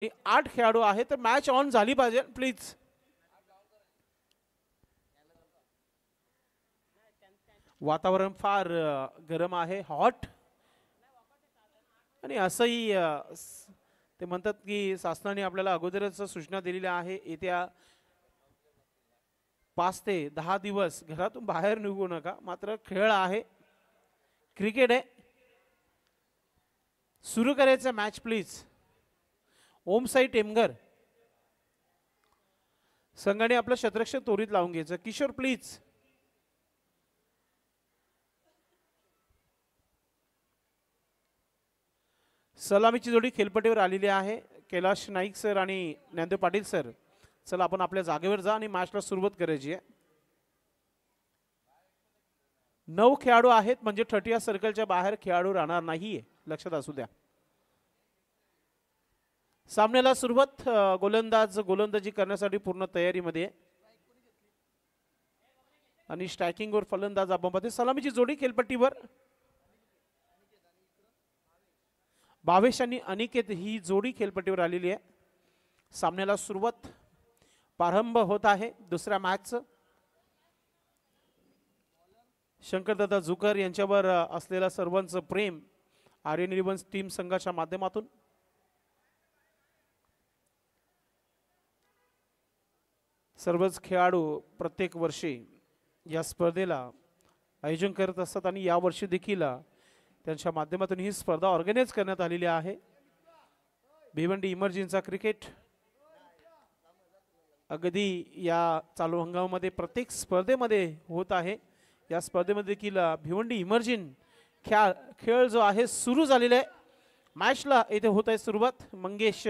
8 खेळाडू आहेत तर मॅच ऑन झाली पाहिजे प्लीज. वातावरण फार गरम आहे, हॉट. आणि असंही ते म्हणतात की शासनाने आपल्याला अगोदरच सूचना दिलेल्या आहे, येत्या 5 ते 10 दिवस घरातून बाहेर निघू नका. मात्र खेळ आहे, क्रिकेट आहे, सुरू करायचं मॅच प्लीज. ओम साई टेमगर संघाने आपलं शतरक्षक त्वरित लावून घ्यायचं. किशोर प्लीज. सलामीची जोडी खेळपट्टीवर आलेली आहे. कैलाश नाईक सर आणि ज्ञानदेव पाटील सर, चला आपण आपल्या जागेवर जा आणि मॅचला सुरुवात करायची आहे. 9 खेळाडू आहेत म्हणजे 30 या सर्कलच्या बाहेर खेळाडू राहणार नाहीये, लक्षात असू द्या. सामन्याला सुरुवात. गोलंदाज गोलंदाजी करण्यासाठी पूर्ण तयारीमध्ये आणि स्ट्रायकिंगवर फलंदाज आपण पाहतो. सलामीची जोडी खेळपट्टीवर. भावेश आणि अनिकेत ही जोडी खेळपट्टीवर आलेली आहे. सामन्याला सुरुवात, प्रारंभ होत आहे दुसऱ्या मॅचचं. शंकरदादा जुकर यांच्यावर असलेलं सर्वांचं प्रेम आर्यन इलेव्हन्स टीम संघाच्या माध्यमातून. सर्वच खेळाडू प्रत्येक वर्षी या स्पर्धेला आयोजन करत असतात आणि यावर्षी देखील त्यांच्या माध्यमातून ही स्पर्धा ऑर्गनाइज करण्यात आलेली आहे. भिवंडी इमर्जिंचा क्रिकेट अगदी या चालू हंगामामध्ये प्रत्येक स्पर्धेमध्ये होत आहे. या स्पर्धेमध्ये देखील भिवंडी इमर्जिन खेळ जो आहे सुरू झालेला आहे. मॅचला येथे होत आहे सुरुवात. मंगेश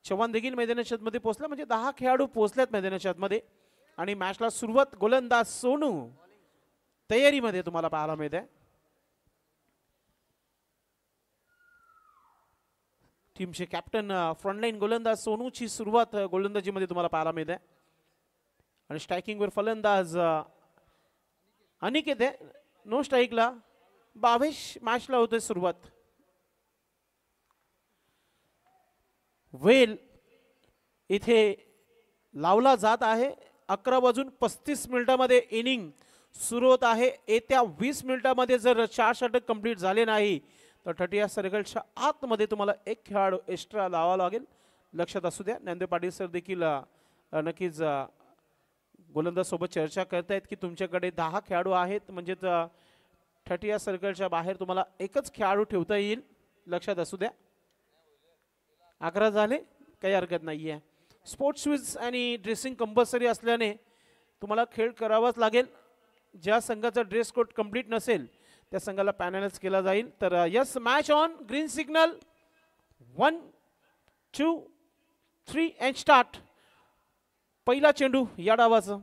चव्हाण देखील मैदानाच्या आतमध्ये पोहोचला, म्हणजे 10 खेळाडू पोहोचलेत मैदानाच्या आतमध्ये आणि मॅचला सुरुवात. गोलंदाज सोनू तयारीमध्ये तुम्हाला पाहायला मिळत आहे. टीमचे कॅप्टन फ्रंटलाईन गोलंदाज सोनूची सुरुवात गोलंदाजीमध्ये तुम्हाला पाहायला मिळत आहे. आणि स्ट्रायकिंगवर फलंदाज अनिकेत आहे. नो स्ट्राईकला भावेश. मॅचला होते सुरुवात. वेल इथे लावला जात आहे. 11:35 इनिंग सुरू होत आहे. येत्या 20 मिनिटांमध्ये जर 4 षटक कंप्लीट झाले नाही तर 30 या सर्कलच्या आतमध्ये तुम्हाला एक खेळाडू एक्स्ट्रा लावावा लागेल, लक्षात असू द्या. ज्ञानदेव पाटील सर देखील नक्कीच गोलंदाज सोबत चर्चा करतायत की तुमच्याकडे 10 खेळाडू आहेत म्हणजे 30 या सर्कलच्या बाहेर तुम्हाला एकच खेळाडू ठेवता येईल, लक्षात असू द्या. 11 झाले, काही हरकत नाही आहे. स्पोर्ट्स शूज आणि ड्रेसिंग कंपल्सरी असल्याने तुम्हाला खेळ करावाच लागेल. ज्या संघाचा ड्रेस कोड कंप्लीट नसेल त्या संघाला पॅनलाइज केला जाईल. तर yes, match on. Green signal. 1 2 3 and start. पहिला चेंडू या डावाचं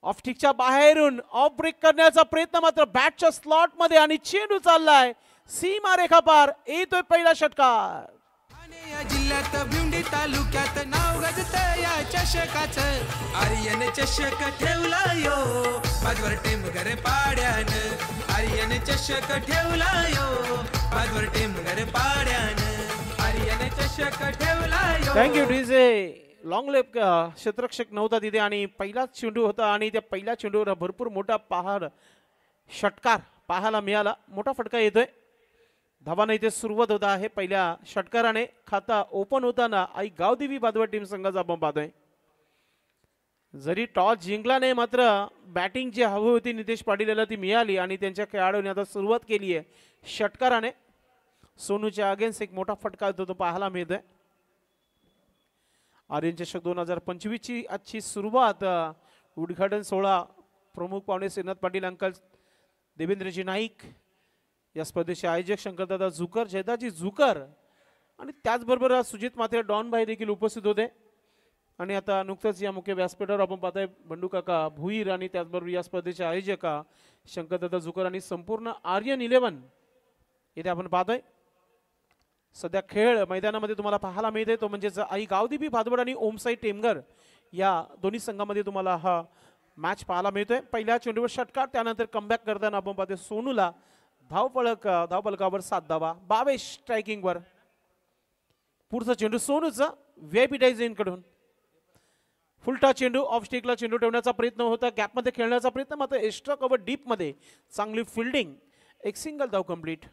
ऑफ स्टिकच्या बाहेरून ऑफ ब्रेक करण्याचा प्रयत्न, मात्र बॅटच्या स्लॉट मध्ये आणि चेंडू चाललाय सीमा रेखा पार. येतोय पहिला षटकार. या जिल्ह्यात भिवंडी तालुक्यात नाव गाजत या चषकाचं. आर्यन चषक ठेवला यो पाचवर टेमगर पाड्यान. आर्यन चषक ठेवला यो पाचवर टेमगर पाड्यान. आर्यन चषक ठेवला यो. Thank you DJ. लॉंग लेप क्षेत्ररक्षक नव्हता तिथे आणि पहिलाच चेंडू होता आणि त्या पहिल्या चेंडूवर भरपूर मोठा षटकार पाहायला मिळाला. मोठा फटका येतोय. धावांना इथे सुरुवात होत आहे. पहिल्या षटकाराने खाता ओपन होताना आई गावदेवी बादवा टीम संघाचा आपण पाहतोय. जरी टॉस जिंकला नाही मात्र बॅटिंग जी हवी होती नितेश पाटील याला ती मिळाली आणि त्यांच्या खेळाडूंनी आता सुरुवात केली आहे षटकाराने. सोनूच्या अगेन्स्ट एक मोठा फटका तो पाहायला मिळतोय. आर्यन चषक 2025 ची आजची सुरुवात. उद्घाटन सोहळा प्रमुख पाहुणे श्रीनाथ पाटील अंकल, देवेंद्रजी नाईक, या स्पर्धेचे आयोजक शंकरदादा जुकर, जयदाजी जुकर आणि त्याचबरोबर सुजित मात्रे डॉन भाई देखील उपस्थित होते. आणि आता नुकतंच या मुख्य व्यासपीठावर आपण पाहतोय बंडू काका भुईर आणि त्याचबरोबर या स्पर्धेचे आयोजक शंकरदादा जुकर आणि संपूर्ण आर्यन 11 इथे आपण पाहतोय. सध्या खेळ मैदानामध्ये तुम्हाला पाहायला मिळते तो म्हणजेच आई गावदेवी भादवड आणि ओमसाई टेमगर या दोन्ही संघामध्ये तुम्हाला हा मॅच पाहायला मिळतोय. पहिल्या चेंडूवर षटकार, त्यानंतर कमबॅक करताना आपण पाहतोय सोनूला धावफलकावर 7 धावा. भावेश स्ट्रायकिंगवर. पुढचा चेंडू सोनूचा व्हीआयपी डायझेन कडून फुलटा चेंडू ऑफ स्टिकला चेंडू ठेवण्याचा प्रयत्न होता, गॅपमध्ये खेळण्याचा प्रयत्न, मात्र एक्स्ट्रा कव्हर डीपमध्ये चांगली फिल्डिंग, एक सिंगल धाव कंप्लीट.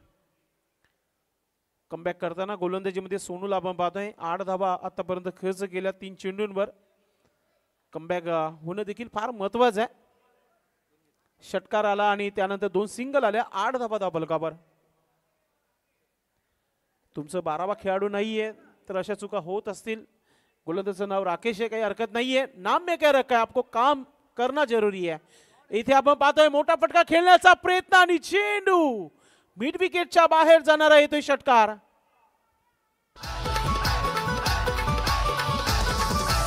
कमबॅक करताना गोलंदाजीमध्ये सोनूला आपण पाहतोय 8 धावा आतापर्यंत खर्च केल्या 3 चेंडूंवर. कमबॅक होणं देखील फार महत्वाचं आहे. षटकार आला आणि त्यानंतर 2 सिंगल आल्या, 8 धावा धावफलकावर. तुमचं 12वा खेळाडू नाहीये तर अशा चुका होत असतील. गोलंदाजाचं नाव राकेश आहे, काही हरकत नाहीये. नाम में क्या रखा है, आपको काम करना जरूरी है. इथे आपण पाहतोय मोठा फटका खेळण्याचा प्रयत्न आणि चेंडू मिड विकेटच्या बाहेर जाणारा येतोय षटकार.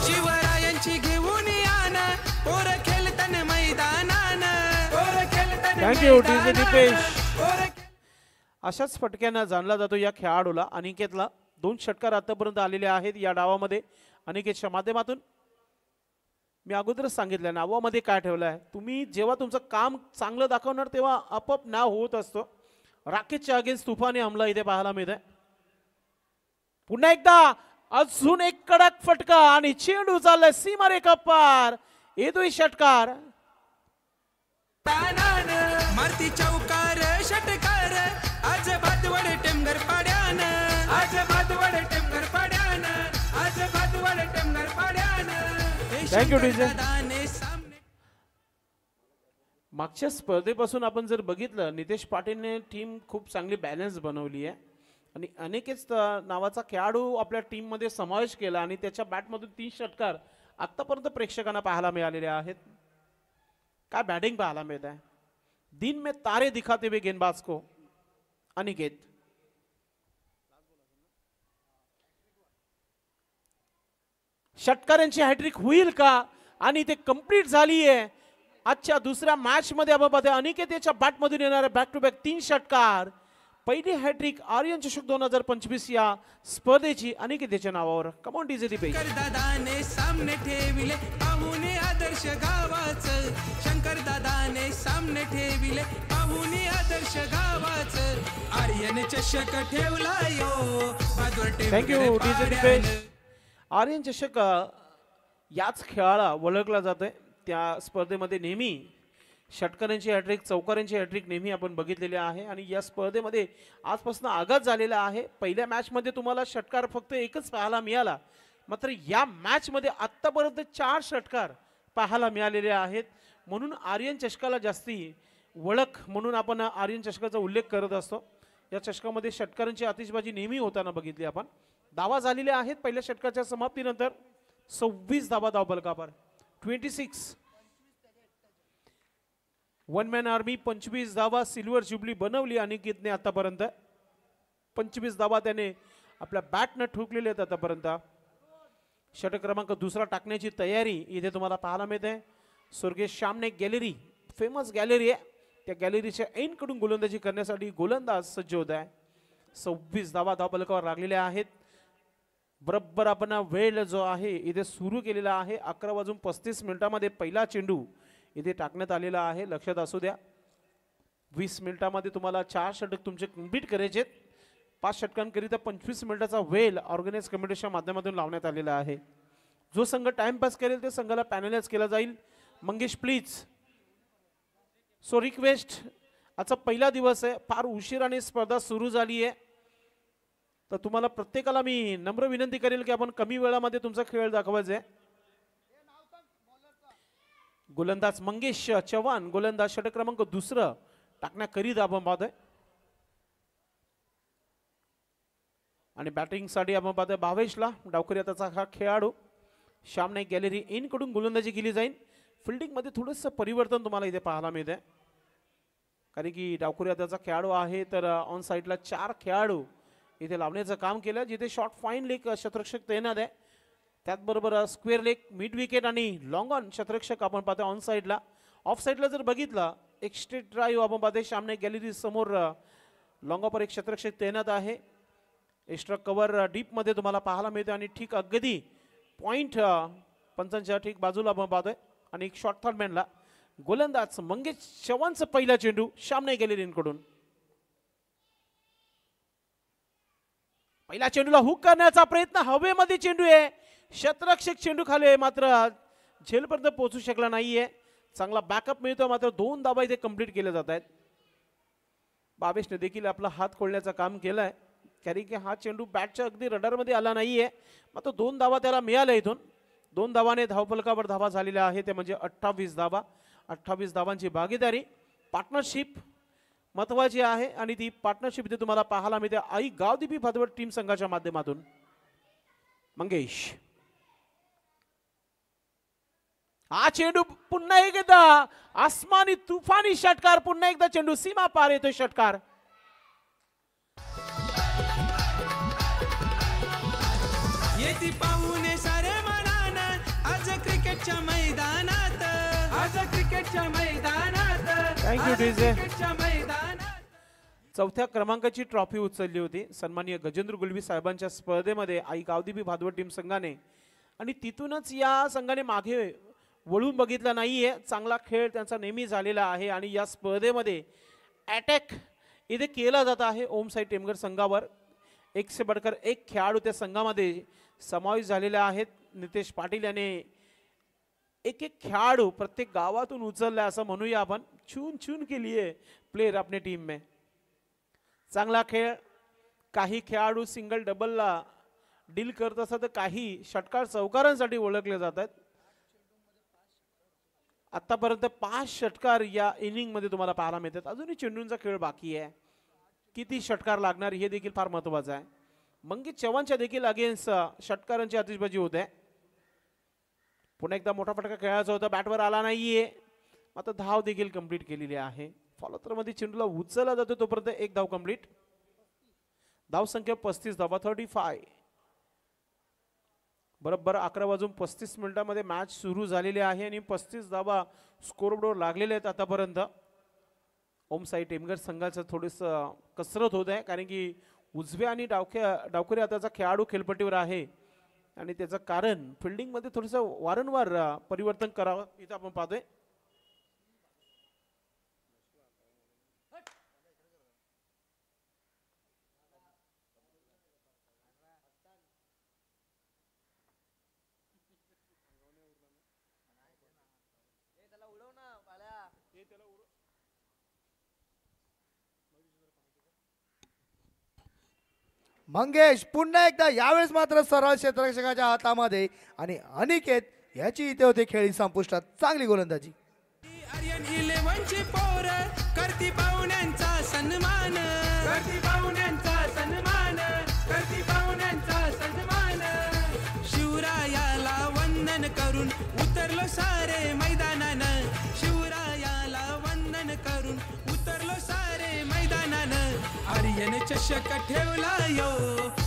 शिवरायांची घेऊन यान पोर खेळताना मैदानान, पोर खेळताना थँक्यू डीजे दीपेश. अशाच फटक्यानं जाणला जातो या खेळाडूला अनिकेतला. 2 षटकार आतापर्यंत आलेले आहेत या डावामध्ये अनिकेतच्या माध्यमातून. मी अगोदरच सांगितलं नावामध्ये काय ठेवलं आहे. तुम्ही जेव्हा तुमचं काम चांगलं दाखवणार तेव्हा आपोआप नाव होत असतो. राकेशच्या अगेन्स्ट तुफानी हमला इथे पाहायला मिळत आहे. पुन्हा एकदा अजून एक कडक फटका आणि चेंडू चाललाय सीमारेखा पार, येतोय षटकार. मारती चौकार षटकार आज भातवड टेमघर पाड्यान, आज भातवड टेमघर पाड्यान, आज भातवड टेमघर पाड्यान. Thank you DJ. मागच्या स्पर्धेपासून आपण जर बघितलं नितेश पाटीलने टीम खूप चांगली बॅलन्स बनवली आहे आणि अनेकच नावाचा खेळाडू आपल्या टीम मध्ये समावेश केला आणि त्याच्या बॅटमधून 3 षटकार आतापर्यंत प्रेक्षकांना पाहायला मिळालेले आहेत. काय बॅटिंग पाहायला मिळत आहे. दिन में तारे दिखाते हुए गेंदबाज को अनिकेत. षटकारांची हॅट्रिक होईल का आणि ते कंप्लीट झाली आहे. आजच्या दुसऱ्या मॅच मध्ये आपण पाहतोय अनिकेत याच्या बॅट मधून येणारे बॅक टू बॅक 3 षटकार. पहिली हॅट्रिक आर्यन चषक 2025 या स्पर्धेची अनिकेत याच्या नावावर. Come on DJ Deepesh. दादाने सामने ठेविले पाहुणे आदर्श गावाचं, शंकर दादाने सामने ठेविले पाहुणे आदर्श गावाचं. आर्यन चषक ठेवला यो. Thank you DJ Deepesh. आर्यन चषक याच खेळाला ओळखला जातोय. त्या स्पर्धेमध्ये नेहमी षटकारांची हॅट्रिक, चौकारांची हॅट्रिक नेहमी आपण बघितलेली आहे आणि या स्पर्धेमध्ये आजपासून आघात झालेला आहे. पहिल्या मॅच मध्ये तुम्हाला षटकार फक्त एकच पाहायला मिळाला, मात्र या मॅच मध्ये आतापर्यंत 4 षटकार पाहायला मिळालेले आहेत. म्हणून आर्यन चषकाला जास्ती ओळख म्हणून आपण आर्यन चषकाचा उल्लेख करत असतो. या चषकामध्ये षटकारांची आतिषबाजी नेहमी होताना बघितली आपण. धावा झालेल्या आहेत पहिल्या षटकाच्या समाप्तीनंतर 26 धावा धावफलकावर. 26 वन मॅन आर्मी 25 धावा सिल्वर जुबली बनवली अनिकेतने आतापर्यंत. 25 धावा त्याने आपल्या बॅटनं ठोकलेले आहेत आतापर्यंत. षटक क्रमांक 2 टाकण्याची तयारी इथे तुम्हाला पाहायला मिळते. स्वर्गेश श्यामने गॅलरी, फेमस गॅलरी आहे, त्या गॅलरीच्या एंड कडून गोलंदाजी करण्यासाठी गोलंदाज सज्ज होत आहे. 26 धावा धावफलकावर लागलेल्या आहेत. बरोबर आपण वेळ जो आहे इथे सुरू केलेला आहे. 11:35 पहिला चेंडू इथे टाकण्यात आलेला आहे. लक्षात असू द्या 20 मिनिटांमध्ये तुम्हाला 4 षटक तुमचे कंप्लीट करायचे. 5 षटकांकरिता 25 मिनिटाचा वेळ ऑर्गनाइज कमिटीच्या माध्यमातून लावण्यात आलेला आहे. जो संघ टाइमपास करेल ते संघाला पॅनलाइज केला जाईल. मंगेश प्लीज, सो रिक्वेस्ट, आजचा पहिला दिवस आहे, फार उशिराने स्पर्धा सुरू झाली आहे, तर तुम्हाला प्रत्येकाला मी नम्र विनंती करेल की आपण कमी वेळामध्ये तुमचा खेळ दाखवायचा आहे. गोलंदाज मंगेश चव्हाण, गोलंदाज षटक क्रमांक 2 टाकण्याकरिता आपण पाहतोय. आणि बॅटिंग साठी आपण पाहतोय भावेशला. डावखरी हाताचा हा खेळाडू. श्यामने गॅलरी इन कडून गोलंदाजी केली जाईल. फिल्डिंग मध्ये थोडंसं परिवर्तन तुम्हाला इथे पाहायला मिळते, कारण की डावखरी हाताचा खेळाडू आहे तर ऑन साईडला 4 खेळाडू इथे लावण्याचं काम केलं, जिथे शॉर्ट फाईन लेग क्षेत्ररक्षक तैनात आहे. त्याचबरोबर स्क्वेअर लेग, मिड विकेट आणि लॉंग ऑन क्षेत्ररक्षक आपण पाहतोय ऑन साईडला. ऑफ साईडला जर बघितलं एक स्ट्रेट ड्राईव्ह आपण पाहतोय. सामने गॅलरी समोर लॉंग ऑफर एक क्षेत्ररक्षक तैनात आहे. एक्स्ट्रा कव्हर डीप मध्ये तुम्हाला पाहायला मिळते आणि ठीक अगदी पॉइंट पंचांच्या ठीक बाजूला आपण पाहतोय. आणि एक शॉर्ट थर्ड मॅनला गोलंदाज मंगेश चव्हाणचा पहिला चेंडू सामने गॅलरीकडून. पहिल्या चेंडूला हुक करण्याचा प्रयत्न, हवेमध्ये चेंडू आहे, क्षेत्ररक्षक चेंडू खाली आहे, मात्र झेलपर्यंत पोहोचू शकला नाहीये. चांगला बॅकअप मिळतो, मात्र 2 धावा इथे कंप्लीट केले जात आहेत. बावेशने देखील आपला हात खोलण्याचं काम केलंय, कारण की हा चेंडू बॅटच्या अगदी रडारमध्ये आला नाहीये. मात्र 2 धावा त्याला मिळाल्या. इथून 2 धावाने धावफलकावर धावा झालेल्या आहे, ते म्हणजे 28 धावा. 28 धावांची भागीदारी. पार्टनरशिप महत्वाची आहे आणि ती पार्टनरशिप इथे तुम्हाला पाहायला मिळते आई गावदीपी भादवड टीम संघाच्या माध्यमातून. मंगेश, हा चेंडू पुन्हा एकदा आसमानी तुफानी षटकार, पुन्हा एकदा चेंडू सीमा पार येतोय षटकार. येती पाहुणे सारे मनान आज क्रिकेटच्या मैदानात, आज क्रिकेटच्या मैदानात. Thank you DJ. क्रिकेटच्या मैदानात 4थ्या क्रमांकाची ट्रॉफी उचलली होती सन्माननीय गजेंद्र गुलबी साहेबांच्या स्पर्धेमध्ये आई गावदीपी भादवड टीम संघाने, आणि तिथूनच या संघाने मागे वळून बघितला नाहीये. चांगला खेळ त्यांचा नेहमी झालेला आहे आणि या स्पर्धेमध्ये अटॅक इथे केला जात आहे ओम साई टेमघर संघावर. 1 से बढ़कर 1 खेळाडू त्या संघामध्ये समावेश झालेले आहेत. नितेश पाटील याने एक खेळाडू प्रत्येक गावातून उचलला असं म्हणूया आपण. चून चून के लिए प्लेयर अपने टीम में. चांगला खेळ. काही खेळाडू सिंगल डबलला डील करत असतात, तर काही षटकार चौकारांसाठी ओळखले जात आहेत. आतापर्यंत 5 षटकार या इनिंग मध्ये तुम्हाला पाहायला मिळतात. अजूनही चेंडूंचा खेळ बाकी आहे. किती षटकार लागणार हे देखील फार महत्वाचं आहे. मंगेश चव्हाणच्या देखील अगेन्स्ट षटकारांची आतिषबाजी होते. पुन्हा एकदा मोठा फटका खेळायचा होता, बॅटवर आला नाहीये, मात्र धाव देखील कंप्लीट केलेली आहे. फॉलोथ्रो मध्ये चेंडूला उचलला जातो तोपर्यंत 1 धाव कंप्लीट. धाव संख्या 35 धावा, 35. बरोबर 11:35 मॅच सुरू झालेली आहे आणि 35 धावा स्कोरबोर्डवर लागलेले आहेत आतापर्यंत. ओम साई टेमघर संघाचं थोडंसं कसरत होत आहे, कारण की उजव्या आणि डावखुऱ्या हाताचा खेळाडू खेळपट्टीवर आहे आणि त्याचं कारण फिल्डिंगमध्ये थोडंसं वारंवार परिवर्तन करावं इथं आपण पाहतोय. मंगेश पुन्हा एकदा, यावेळेस मात्र सरळ क्षेत्ररक्षकाच्या हातामध्ये, आणि अनिकेत याची इथे होते खेळी संपुष्टात. चांगली गोलंदाजी. आर्यन 11 ची पोर करती पाहुण्यांचा सन्मान, करती पाहुण्यांचा सन्मान, करती पाहुण्यांचा सन्मान. शिवरायाला वंदन करून उतरलो सारे मैदानानं, शिवरायाला वंदन करून उतरलो सारे मैदानानं. आर्यन चषक ठेवला यो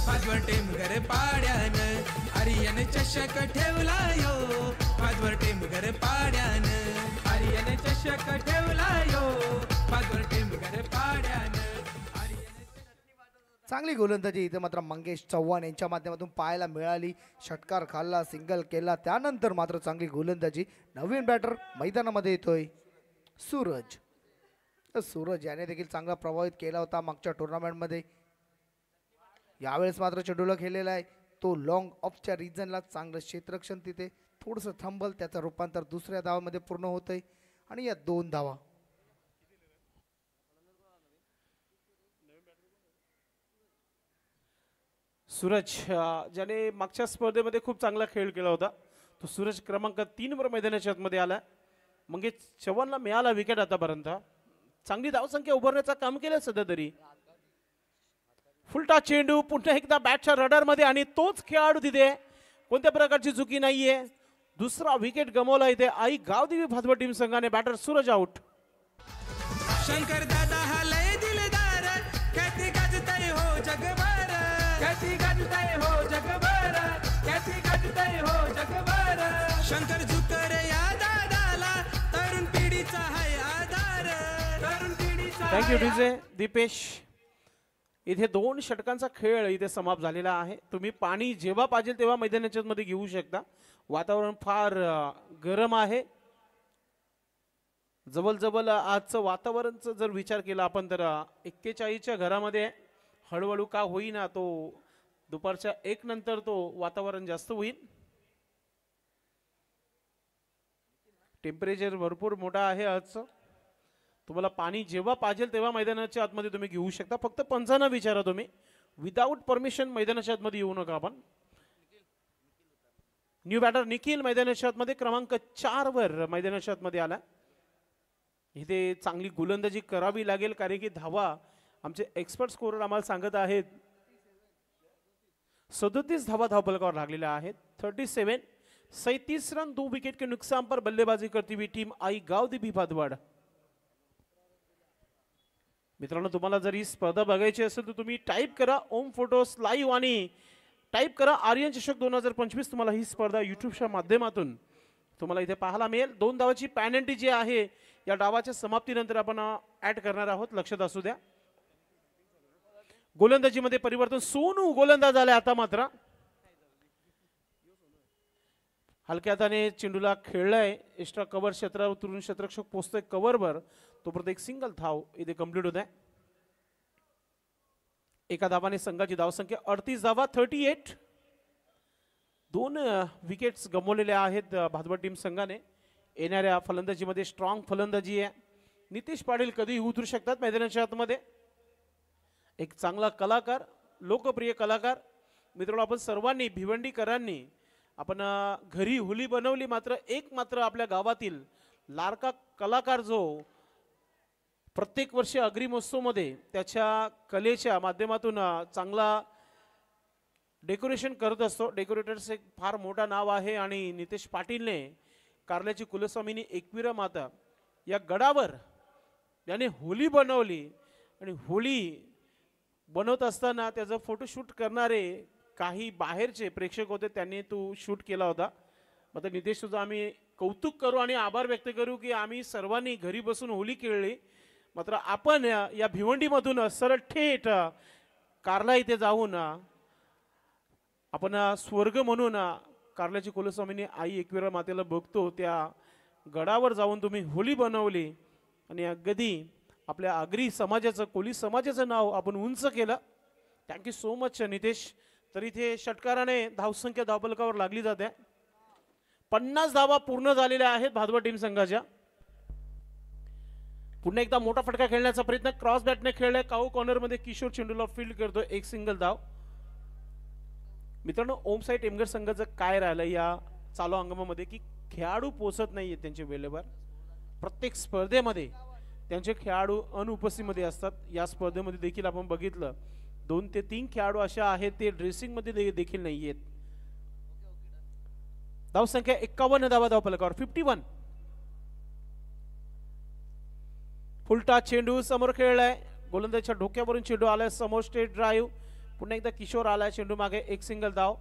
भादवड टेमघर पाड्यानं, आर्यन चषक ठेवला यो भादवड टेमघर पाड्यानं, आर्यन चषक ठेवला यो भादवड टेमघर पाड्यानं. चांगली गोलंदाजी इथे मात्र मंगेश चव्हाण यांच्या माध्यमातून पाहायला मिळाली. षटकार खाल्ला, सिंगल केला, त्यानंतर मात्र चांगली गोलंदाजी. नवीन बॅटर मैदानामध्ये येतोय सूरज. सूरज याने देखील चांगला प्रभावित केला होता मागच्या टुर्नामेंटमध्ये. यावेळेस मात्र चेंडूला खेळलेला आहे तो लॉंग ऑफच्या रिजनला. चांगलं क्षेत्ररक्षण तिथे थोडंसं थांबल, त्याचं रूपांतर दुसऱ्या धावामध्ये पूर्ण होतंय आणि या 2 धावा. सूरज ज्याने मागच्या स्पर्धेमध्ये खूप चांगला खेळ केला होता, तो सूरज क्रमांक 3 वर मैदानाच्या आतमध्ये आला. मंगेश चव्हाणला मिळाला विकेट आतापर्यंत. चांगली धावसंख्या उभारण्याचं काम केलं सध्या तरी. फुलटा चेंडू पुन्हा एकदा बॅटच्या रडार मध्ये, आणि तोच खेळाडू तिथे. कोणत्या प्रकारची चुकी नाहीये. दुसरा विकेट गमावला इथे आई गावदेवी भादवड टीम संघाने. Batter Suraj out. शंकर दादा हा लय दिलदार, ख्याती गाजतय हो जगभर, ख्याती गाजतय हो जगभर, ख्याती गाजतय हो जगभर. शंकर झुकर या दादाला तरुण पिढीचा हाय आधार, तरुण पिढीचा. Thank you DJ Deepesh. इथे 2 षटकांचा खेळ इथे समाप्त झालेला आहे. तुम्ही पाणी जेव्हा पाहिजे तेव्हा मैदानाच्या मध्ये घेऊ शकता. वातावरण फार गरम आहे. जवळ आजचं वातावरणचं जर विचार केला आपण तर 41च्या घरामध्ये हळूहळू का होईना तो दुपारच्या 1 नंतर तो वातावरण जास्त होईल. टेम्परेचर भरपूर मोठा आहे आजचं. तुम्हाला पाणी जेव्हा पाहिजे तेव्हा मैदानाच्या आतमध्ये तुम्ही घेऊ शकता. फक्त पंचांना विचारा तुम्ही, विदाऊट परमिशन मैदानाच्या आतमध्ये येऊ नका. आपण न्यू बॅटर निखिल मैदानाच्या आतमध्ये क्रमांक 4 वर मैदानाच्या आतमध्ये आला. इथे चांगली गोलंदाजी करावी लागेल, कारण की धावा आमचे एक्सपर्ट स्कोरर आम्हाला सांगत आहेत 37 धावा धावफलकावर लागलेल्या आहेत. 37 रन 2 विकेट के नुकसान पर बल्लेबाजी करती हुई टीम आई गावदेवी भादवाड. मित्रांनो, तुम्हाला जर ही स्पर्धा बघायची असेल तर तुम्ही टाईप करा ओम फोटोस लाईव्ह आणि टाईप करा आर्यन चषक 2025. तुम्हाला ही स्पर्धा युट्यूबच्या माध्यमातून तुम्हाला इथे पाहायला मिळेल. 2 धावाची पॅनल्टी जी आहे या डावाच्या समाप्तीनंतर आपण ऍड करणार आहोत, लक्षात असू द्या. गोलंदाजीमध्ये परिवर्तन, सोनू गोलंदाज आले आता. मात्र हलक्या हाताने चेंडूला खेळलाय, एक्स्ट्रा कव्हर क्षेत्रावर उतरून क्षेत्ररक्षक पोहोचतोय कव्हरवर. तो प्रत्येक सिंगल धाव इथे कंप्लीट होत आहे. एका धावाने संघाची धावसंख्या 38 धावा 38. 2 विकेट्स गमावलेल्या आहेत भादवड टीम संघाने. येणाऱ्या फलंदाजीमध्ये स्ट्रॉंग फलंदाजी आहे. नितेश पाटील कधी उतरू शकतात मैदानाच्या आतमध्ये. एक चांगला कलाकार, लोकप्रिय कलाकार. मित्रांनो, आपण सर्वांनी भिवंडीकरांनी आपण घरी होली बनवली, मात्र आपल्या गावातील लाडका कलाकार जो प्रत्येक वर्षी अग्री महोत्सवमध्ये त्याच्या कलेच्या माध्यमातून चांगला डेकोरेशन करत असतो. डेकोरेटर्स एक फार मोठा नाव आहे आणि नितेश पाटीलने कारल्याची कुलस्वामिनी एकविरा माता या गडावर याने होली बनवली. आणि होली बनवत असताना त्याचं फोटोशूट करणारे काही बाहेरचे प्रेक्षक होते, त्यांनी तो शूट केला होता. मात्र नितेश, तुझं आम्ही कौतुक करू आणि आभार व्यक्त करू की आम्ही सर्वांनी घरी बसून होली खेळली, मात्र आपण या भिवंडीमधून सरळ थेट कारला इथे जाऊन आपण स्वर्ग म्हणून कारल्याची कुलस्वामिनी आई एकविरा मातेला बघतो. त्या गडावर जाऊन तुम्ही होली बनवली आणि अगदी आपल्या आगरी समाजाचं, कोली समाजाचं नाव आपण उंच केलं. Thank you so much Nitesh. तर इथे षटकाराने धावसंख्या धावफलकावर लागली जाते. 50 धावा पूर्ण झालेल्या आहेत भादवड टीम संघाच्या. पुन्हा एकदा मोठा फटका खेळण्याचा प्रयत्न, क्रॉस बॅटने खेळलाय. काऊ कॉर्नर मध्ये किशोर चेंडूला फील्ड करतोय, एक सिंगल धाव. मित्रांनो, ओम साई टेमघर संघाचं काय राहिलं या चालू हंगामामध्ये की खेळाडू पोचत नाहीये त्यांच्या वेळेवर. प्रत्येक स्पर्धेमध्ये त्यांचे खेळाडू अनुपस्थितीमध्ये असतात. या स्पर्धेमध्ये देखील आपण बघितलं 2 ते 3 खेळाडू अशा आहेत ते ड्रेसिंग मध्ये देखील नाही आहेत. धावसंख्या 51 धावा धावफलकावर 51. फुलटा चेंडू समोर खेळलाय, गोलंदाजच्या डोक्यावरून चेंडू आलाय समोर, स्ट्रेट ड्राईव्ह. पुन्हा एकदा किशोर आलाय चेंडू मागे, एक सिंगल धाव.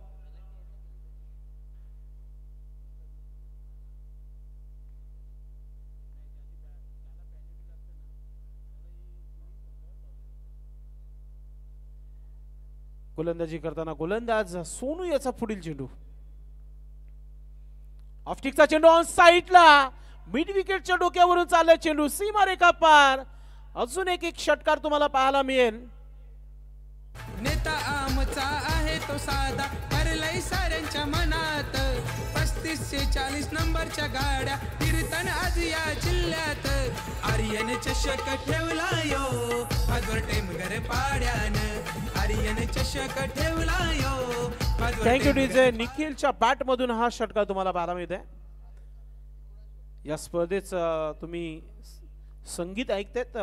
गोलंदाजी करताना गोलंदाज सोनू याचा पुढील चेंडू, ऑफस्टिकचा चेंडू ऑन साईडला, मिड विकेटच्या डोक्यावरून चाललाय चेंडू सीमा रेखा पार. अजून एक षटकार तुम्हाला पाहायला मिळेल. नेता आमचा आहे तो साधा, करलय साऱ्यांच्या मनात. 35-40 नंबरच्या गाड्या कीर्तन आज या जिल्ह्यात. आर्यन चषक ठेवला यो भादवड टेमघर पाड्यानं. आर्यन चषक ठेवला यो भादवड. Thank you DJ. निखिलच्या बॅट मधून हा षटकार तुम्हाला पाहायला मिळत आहे. या स्पर्धेच तुम्ही संगीत ऐकतायत.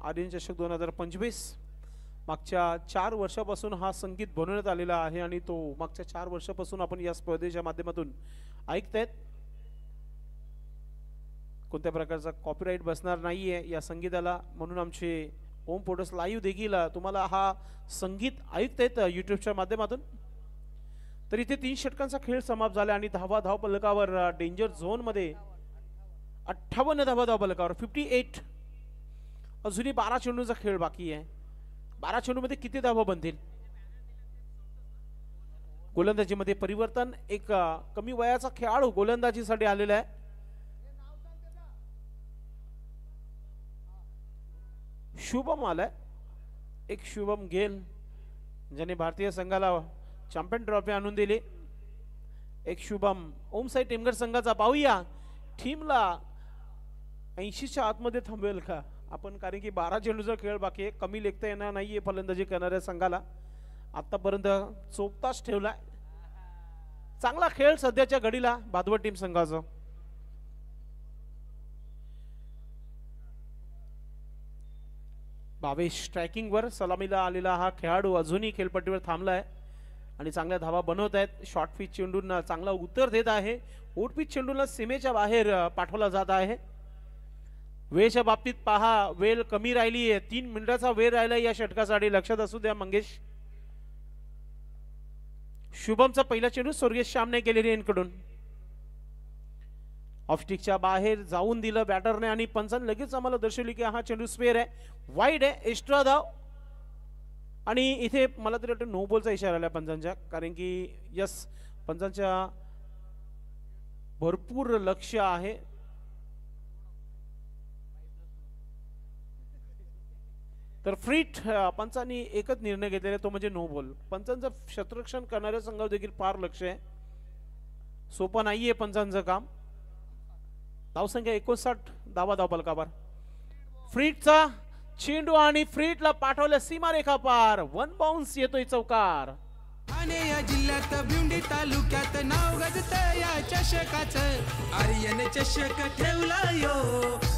आर्यन चषक 2025 मागच्या 4 वर्षापासून हा संगीत बनवण्यात आलेला आहे आणि तो मागच्या 4 वर्षापासून आपण या स्पर्धेच्या माध्यमातून ऐकतायत. कोणत्या प्रकारचा कॉपीराइट बसणार नाहीये या संगीताला, म्हणून आमचे ओम फोटोस लाईव्ह देखील तुम्हाला हा संगीत ऐकतायत युट्यूबच्या माध्यमातून. तर इथे 3 षटकांचा खेळ समाप्त झाला आणि धाव फलकावर डेंजर झोन मध्ये 58 धावा फलकावर 58. अजूनही 12 चेंडूचा खेळ बाकी आहे. 12 चेंडू मध्ये किती धावा बनतील? गोलंदाजीमध्ये परिवर्तन, एक कमी वयाचा खेळाडू गोलंदाजीसाठी आलेला आहे. शुभम आलाय, एक शुभम गेल ज्याने भारतीय संघाला चॅम्पियन ट्रॉफी आणून दिली. एक शुभम ओम साई टेमघर संघाचा. पाहूया टीमला 80च्या आतमध्ये थांबवेल का आपण, कारण की 12 चेंडूचा खेळ बाकी आहे. कमी लेखता येणार नाहीये फलंदाजी करणाऱ्या संघाला. आतापर्यंत 14 ठेवलाय. चांगला खेळ सध्याच्या घडीला भादवड टीम संघाचा. भावेश स्ट्रायकिंग वर सलामीला आलेला हा खेळाडू अजूनही खेळपट्टीवर थांबलाय आणि चांगल्या धावा बनवत आहेत. शॉर्ट पिच चेंडूंना चांगला उत्तर देत आहे. ओट पिच चेंडूला सीमेच्या बाहेर पाठवला जात आहे. वेळच्या बाबतीत पहा, वेळ कमी राहिली आहे. 3 मिनिटाचा वेळ राहिला या षटकासाठी, लक्षात असू द्या मंगेश. शुभमचा पहिला चेंडू स्वर्गीय श्यामने केलेली यांकडून ऑफस्टिकच्या बाहेर जाऊन दिलं बॅटरने आणि पंचांनी लगेच आम्हाला दर्शवली की हा चेंडू स्पेअर आहे, वाईड आहे. एक्स्ट्रा धाव आणि इथे मला तरी वाटतं नो बॉलचा इशारा आला पंचांच्या, कारण की यस पंचांच्या भरपूर लक्ष आहे. तर फ्रीट पंचांनी एकच निर्णय घेतलेला तो म्हणजे नो बॉल. पंचांचं क्षेत्ररक्षण करणाऱ्या संघावर देखील फार लक्ष आहे. सोपं नाहीये पंचांचं काम. धावसंख्या 59 धावा धावफलकावर. फ्रीटचा चेंडू आणि फ्रीटला पाठवल्या सीमारेखा पार. 1 बाउन्स येतोय चौकार. ठाणे या जिल्ह्यात भिवंडी तालुक्यात नाव गाजत या चषकाचं. आर्यन चषक ठेवला यो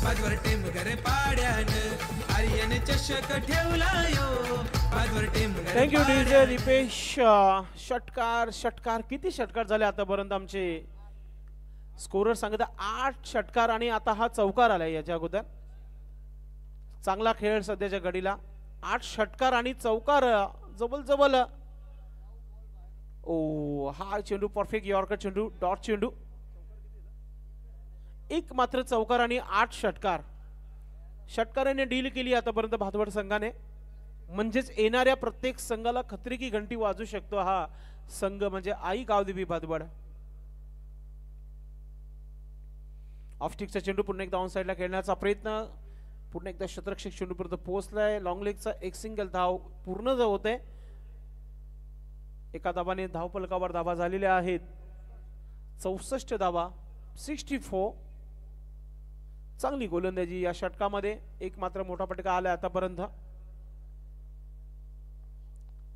बाजवर टेमघर पाड्यानं. आर्यन चषक ठेवला यो बाजवर टेमघर. Thank you DJ Ripesh. षटकार षटकार किती षटकार झाले आतापर्यंत आमचे स्कोरर सांगत 8 षटकार आणि आता हा चौकार आलाय. याच्या अगोदर चांगला खेळ सध्याच्या घडीला. 8 षटकार आणि चौकार जवळ जवळ. ओ हा चेंडू परफेक्ट यॉर्कर चेंडू, डॉट चेंडू. एक मात्र चौकार आणि 8 षटकार. षटकाराने डील केली आतापर्यंत भादवड संघाने. म्हणजेच येणाऱ्या प्रत्येक संघाला खतरे की घंटी वाजू शकतो हा संघ म्हणजे आई गावदेवी भादवड. ऑफस्टिकचा चेंडू पुन्हा एकदा ऑन साइडला खेळण्याचा प्रयत्न. पुन्हा एकदा शतरक्षक चेंडूपर्यंत पोहोचलाय. लॉंग लेगचा एक सिंगल धाव पूर्ण जो होते. एका धावाने धावफलकावर धावा झालेल्या आहेत 64 धावा, 64. चांगली गोलंदाजी या षटकामध्ये. एक मात्र मोठा फटका आला आतापर्यंत.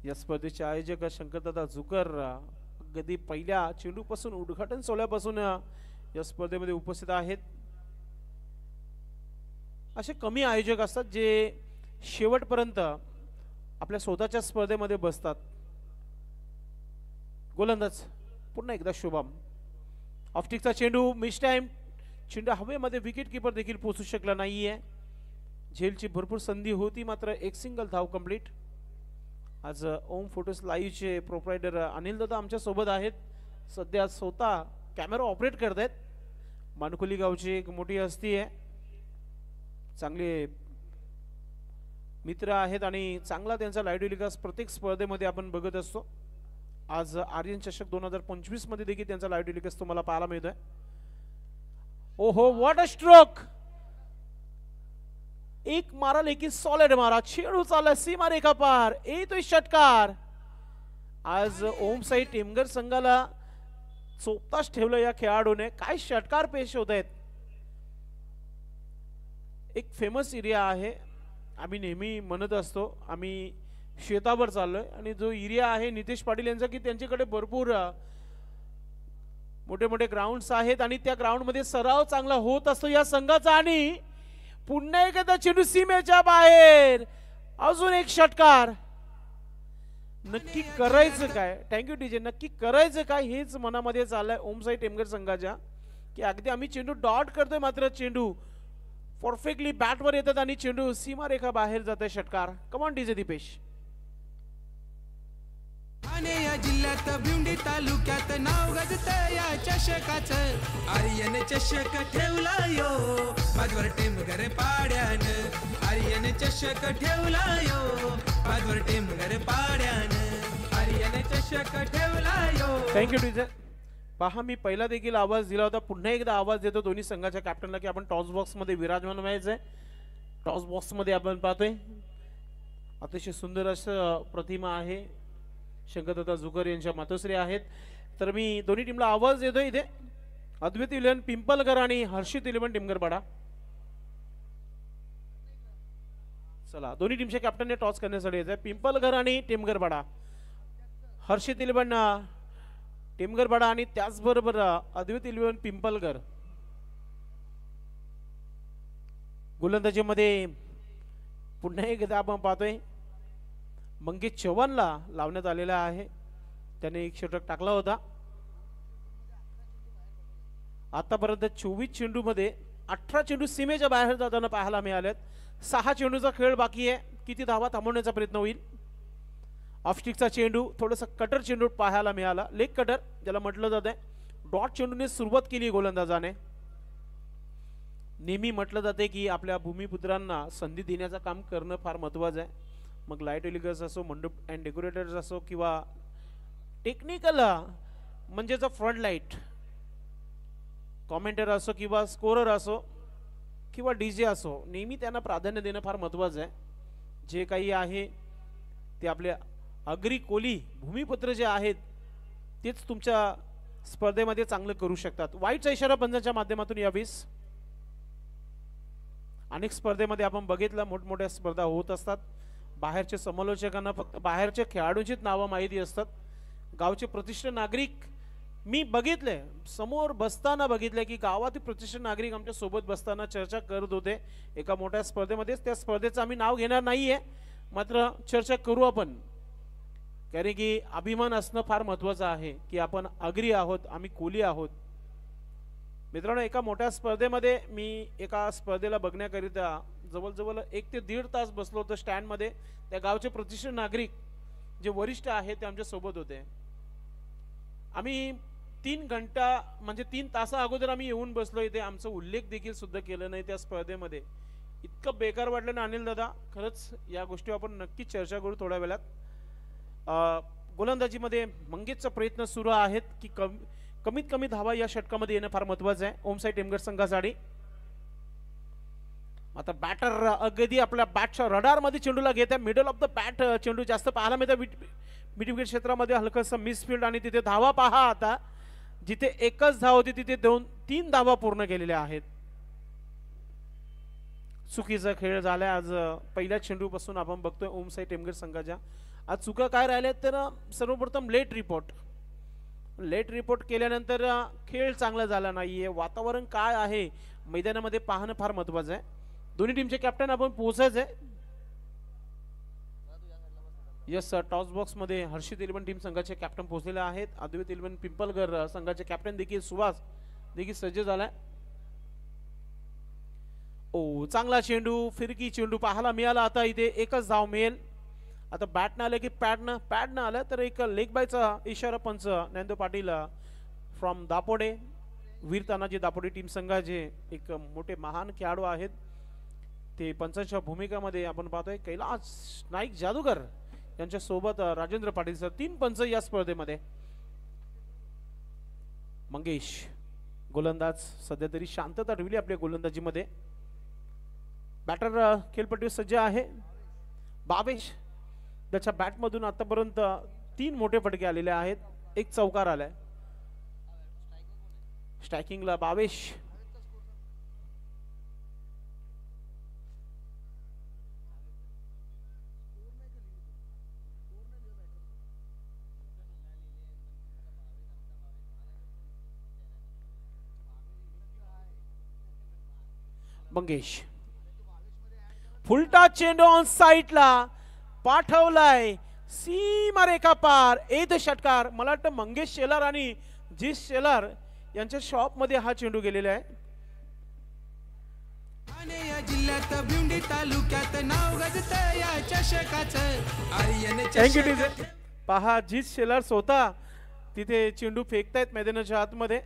या स्पर्धेचे आयोजक शंकरदादा जुकर अगदी पहिल्या चेंडूपासून उद्घाटन सोहळ्यापासून या स्पर्धेमध्ये उपस्थित आहेत. असे कमी आयोजक असतात जे शेवटपर्यंत आपल्या स्वतःच्या स्पर्धेमध्ये बसतात. गोलंदाज पुन्हा एकदा शुभम. ऑफस्टिकचा चेंडू मिस टाइम. चेंडू हवेमध्ये विकेट किपर देखील पोहोचू शकला नाहीये. झेलची भरपूर संधी होती मात्र एक सिंगल धाव कंप्लीट. आज ओम फोटोस लाईव्हचे प्रोप्रायटर अनिल दादा आमच्या सोबत आहेत. सध्या स्वतः कॅमेरा ऑपरेट करत आहेत. मानकुली गावची एक मोठी हस्ती आहे. चांगले मित्र आहेत आणि चांगला त्यांचा लाईव्ह टेलिकास्ट प्रत्येक स्पर्धेमध्ये आपण बघत असतो. आज आर्यन चषक 2025 मध्ये देखील त्यांचा लाईव्ह टेलिकास्ट तुम्हाला पाहायला मिळतोय. ओहो व्हॉट अ स्ट्रोक. एक मारा लेकिन सॉलिड मारा. चेंडू चालला सीमारेखा पार. येतोय षटकार. आज ओम साई टेमघर संघाला चोपताच ठेवलं या खेळाडूने. काय षटकार पेश होत आहेत. एक फेमस एरिया आहे. आम्ही नेहमी म्हणत असतो आम्ही शेतावर चाललोय आणि जो एरिया आहे नितेश पाटील यांचा की त्यांच्याकडे भरपूर मोठे मोठे ग्राउंड्स आहेत आणि त्या ग्राउंड मध्ये सराव चांगला होत असतो या संघाचा. आणि पुन्हा एकदा चेंडू सीमेच्या बाहेर. अजून एक षटकार. नक्की करायचं काय. Thank you DJ. नक्की करायचं काय हेच मनामध्ये चाललंय ओम साई टेमघर संघाच्या की अगदी आम्ही चेंडू डॉट करतोय मात्र चेंडू परफेक्टली बॅटवर येतात आणि चेंडू सीमारेखा बाहेर जाते. षटकार. Come on DJ Deepesh. ठाणे या जिल्ह्यात भिवंडी तालुक्यात नाव गाजत या चषकाचं. आर्यन चषक ठेवला यो बाजवर टेमघर पाड्यानं. आर्यन चषक ठेवला यो बाजवर टेमघर पाड्यानं. आर्यन चषक ठेवला यो. Thank you DJ. पहा मी पहिला देखील आवाज दिला होता. पुन्हा एकदा आवाज देतो दोन्ही संघाच्या कॅप्टनला की आपण टॉस बॉक्स मध्ये विराजमान व्हायचंय. टॉस बॉक्स मध्ये आपण पाहतोय अतिशय सुंदर असं प्रतिमा आहे. शंकरदत्ता जुकर यांच्या मातोश्री आहेत. तर मी दोन्ही टीमला आवाज देतो इथे. अद्वैत इलेवन पिंपलकर आणि हर्षित इलेवन टिमगरपाडा. चला दोन्ही टीमच्या कॅप्टनने टॉस करण्यासाठी येत आहे. पिंपलकर आणि टिमगरपाडा, हर्षित इलेवन टिमगरपाडा आणि त्याचबरोबर अद्वैत इलेवन पिंपलकर. गोलंदाजीमध्ये पुन्हा एकदा आपण पाहतोय मंगेश चव्हाणला लावण्यात आलेला आहे. त्याने एक षटक टाकला होता. आतापर्यंत 24 चेंडूमध्ये 18 चेंडू सीमेच्या बाहेर जाताना पाहायला मिळालेत. 6 चेंडूचा खेळ बाकी आहे. किती धावा थांबवण्याचा प्रयत्न होईल. ऑफस्टिकचा चेंडू थोडंसं कटर चेंडू पाहायला मिळाला. लेग कटर ज्याला म्हटलं जात आहे. डॉट चेंडूने सुरुवात केली गोलंदाजाने. नेहमी म्हटलं जाते की आपल्या भूमिपुत्रांना संधी देण्याचं काम करणं फार महत्त्वाचं आहे. मग लाईट एलिगर्स असो, मंडप अँड डेकोरेटर्स असो किंवा टेक्निकल म्हणजे फ्रंट लाईट कॉमेंटर असो किंवा स्कोरर असो किंवा डीजे असो, नेहमी त्यांना प्राधान्य देणं फार महत्त्वाचं आहे. जे काही आहे ते आपल्या अग्री कोली भूमिपुत्र जे आहेत तेच तुमच्या स्पर्धेमध्ये चांगलं करू शकतात. वाईटचा इशारा पंचांच्या माध्यमातून यावीस. अनेक स्पर्धेमध्ये आपण बघितलं मोठमोठ्या स्पर्धा होत असतात. बाहेरच्या समालोचकांना फक्त बाहेरच्या खेळाडूंचीच नावं माहिती असतात. गावचे प्रतिष्ठित नागरिक मी बघितले, समोर बसताना बघितले की गावातील प्रतिष्ठित नागरिक आमच्या सोबत बसताना चर्चा करत होते एका मोठ्या स्पर्धेमध्ये. त्या स्पर्धेचं आम्ही नाव घेणार नाहीये, मात्र चर्चा करू आपण. कारण की अभिमान असणं फार महत्त्वाचं आहे की आपण अग्री आहोत, आम्ही कोली आहोत. मित्रांनो, एका मोठ्या स्पर्धेमध्ये मी एका स्पर्धेला बघण्याकरिता जवळजवळ 1 ते 1.5 तास बसलो होतो स्टँडमध्ये. त्या गावचे प्रतिष्ठित नागरिक जे वरिष्ठ आहेत ते आमच्या सोबत होते. आम्ही 3 घंटा म्हणजे 3 तासा अगोदर आम्ही येऊन बसलो इथे. आमचा उल्लेख देखील सुद्धा केलं नाही त्या स्पर्धेमध्ये. इतकं बेकार वाटलं ना अनिल दादा. खरंच या गोष्टी आपण नक्की चर्चा करू थोड्या वेळात. गोलंदाजीमध्ये मंगेशचा प्रयत्न सुरू आहेत की कमीत कमी धावा या षटकामध्ये येणं फार महत्त्वाचं आहे ओमसाई टेमगड संघासाठी. आता बॅटर अगदी आपल्या बॅटच्या रडारमध्ये चेंडूला घेत आहे. मिडल ऑफ द बॅट चेंडू जास्त पाहायला मिळतं. मिड विकेट क्षेत्रामध्ये हलकंसं मिसफील्ड आणि तिथे धावा पहा. आता जिथे एकच धाव होती तिथे 2-3 धावा पूर्ण केलेल्या आहेत. चुकीचा खेळ झालाय आज. पहिल्या चेंडूपासून आपण बघतोय ओमसाई टेमगड संघाच्या. आज चुका काय राहिल्या तर सर्वप्रथम लेट रिपोर्ट केल्यानंतर खेळ चांगला झाला नाहीये. वातावरण काय आहे मैदानामध्ये पाहणं फार महत्त्वाचं आहे. दोन्ही टीमचे कॅप्टन आपण पोहोचायचे. यस, टॉस बॉक्स मध्ये हर्षित इलेवन टीम संघाचे कॅप्टन पोहोचलेले आहेत. अद्वैत इलेवन पिंपलगर संघाचे कॅप्टन देखील सुहास देखील सज्ज झालाय. ओ, चांगला चेंडू, फिरकी चेंडू पाहायला मिळाला. आता इथे एकच धाव मिळेल. आता बॅट न आलं की पॅड न आलं तर एक लेग बायचा इशारा पंच ज्ञानदेव पाटील फ्रॉम दापोडे. वीर तानाजी दापोडे टीम संघाचे एक मोठे महान खेळाडू आहेत. ते पंचांच्या भूमिकामध्ये आपण पाहतोय कैलास नाईक जादूगर यांच्या सोबत राजेंद्र पाटील सर. 3 पंच या स्पर्धेमध्ये. मंगेश गोलंदाज सध्या तरी शांतता ठेवली आपल्या गोलंदाजीमध्ये. बॅटर खेळपट्टीवर सज्ज आहे. बावेश त्याच्या बॅटमधून आतापर्यंत 3 मोठे फटके आलेले आहेत. 1 चौकार आलाय. स्ट्रायकिंगला बावेश. मंगेश फुलटा चेंडू ऑन साईडला पाठवलाय. सीमा रेखा पार. एद षटकार. मला वाटतं मंगेश शेलार आणि जिस शेलार यांच्या शॉप मध्ये हा चेंडू गेलेला आहे. ठाणे या जिल्ह्यात भिवंडी तालुक्यात नाव गाजतं या चषकाचं आर्यन चषक. पहा, जिस शेलार स्वतः तिथे चेंडू फेकतायत मैदानाच्या आतमध्ये.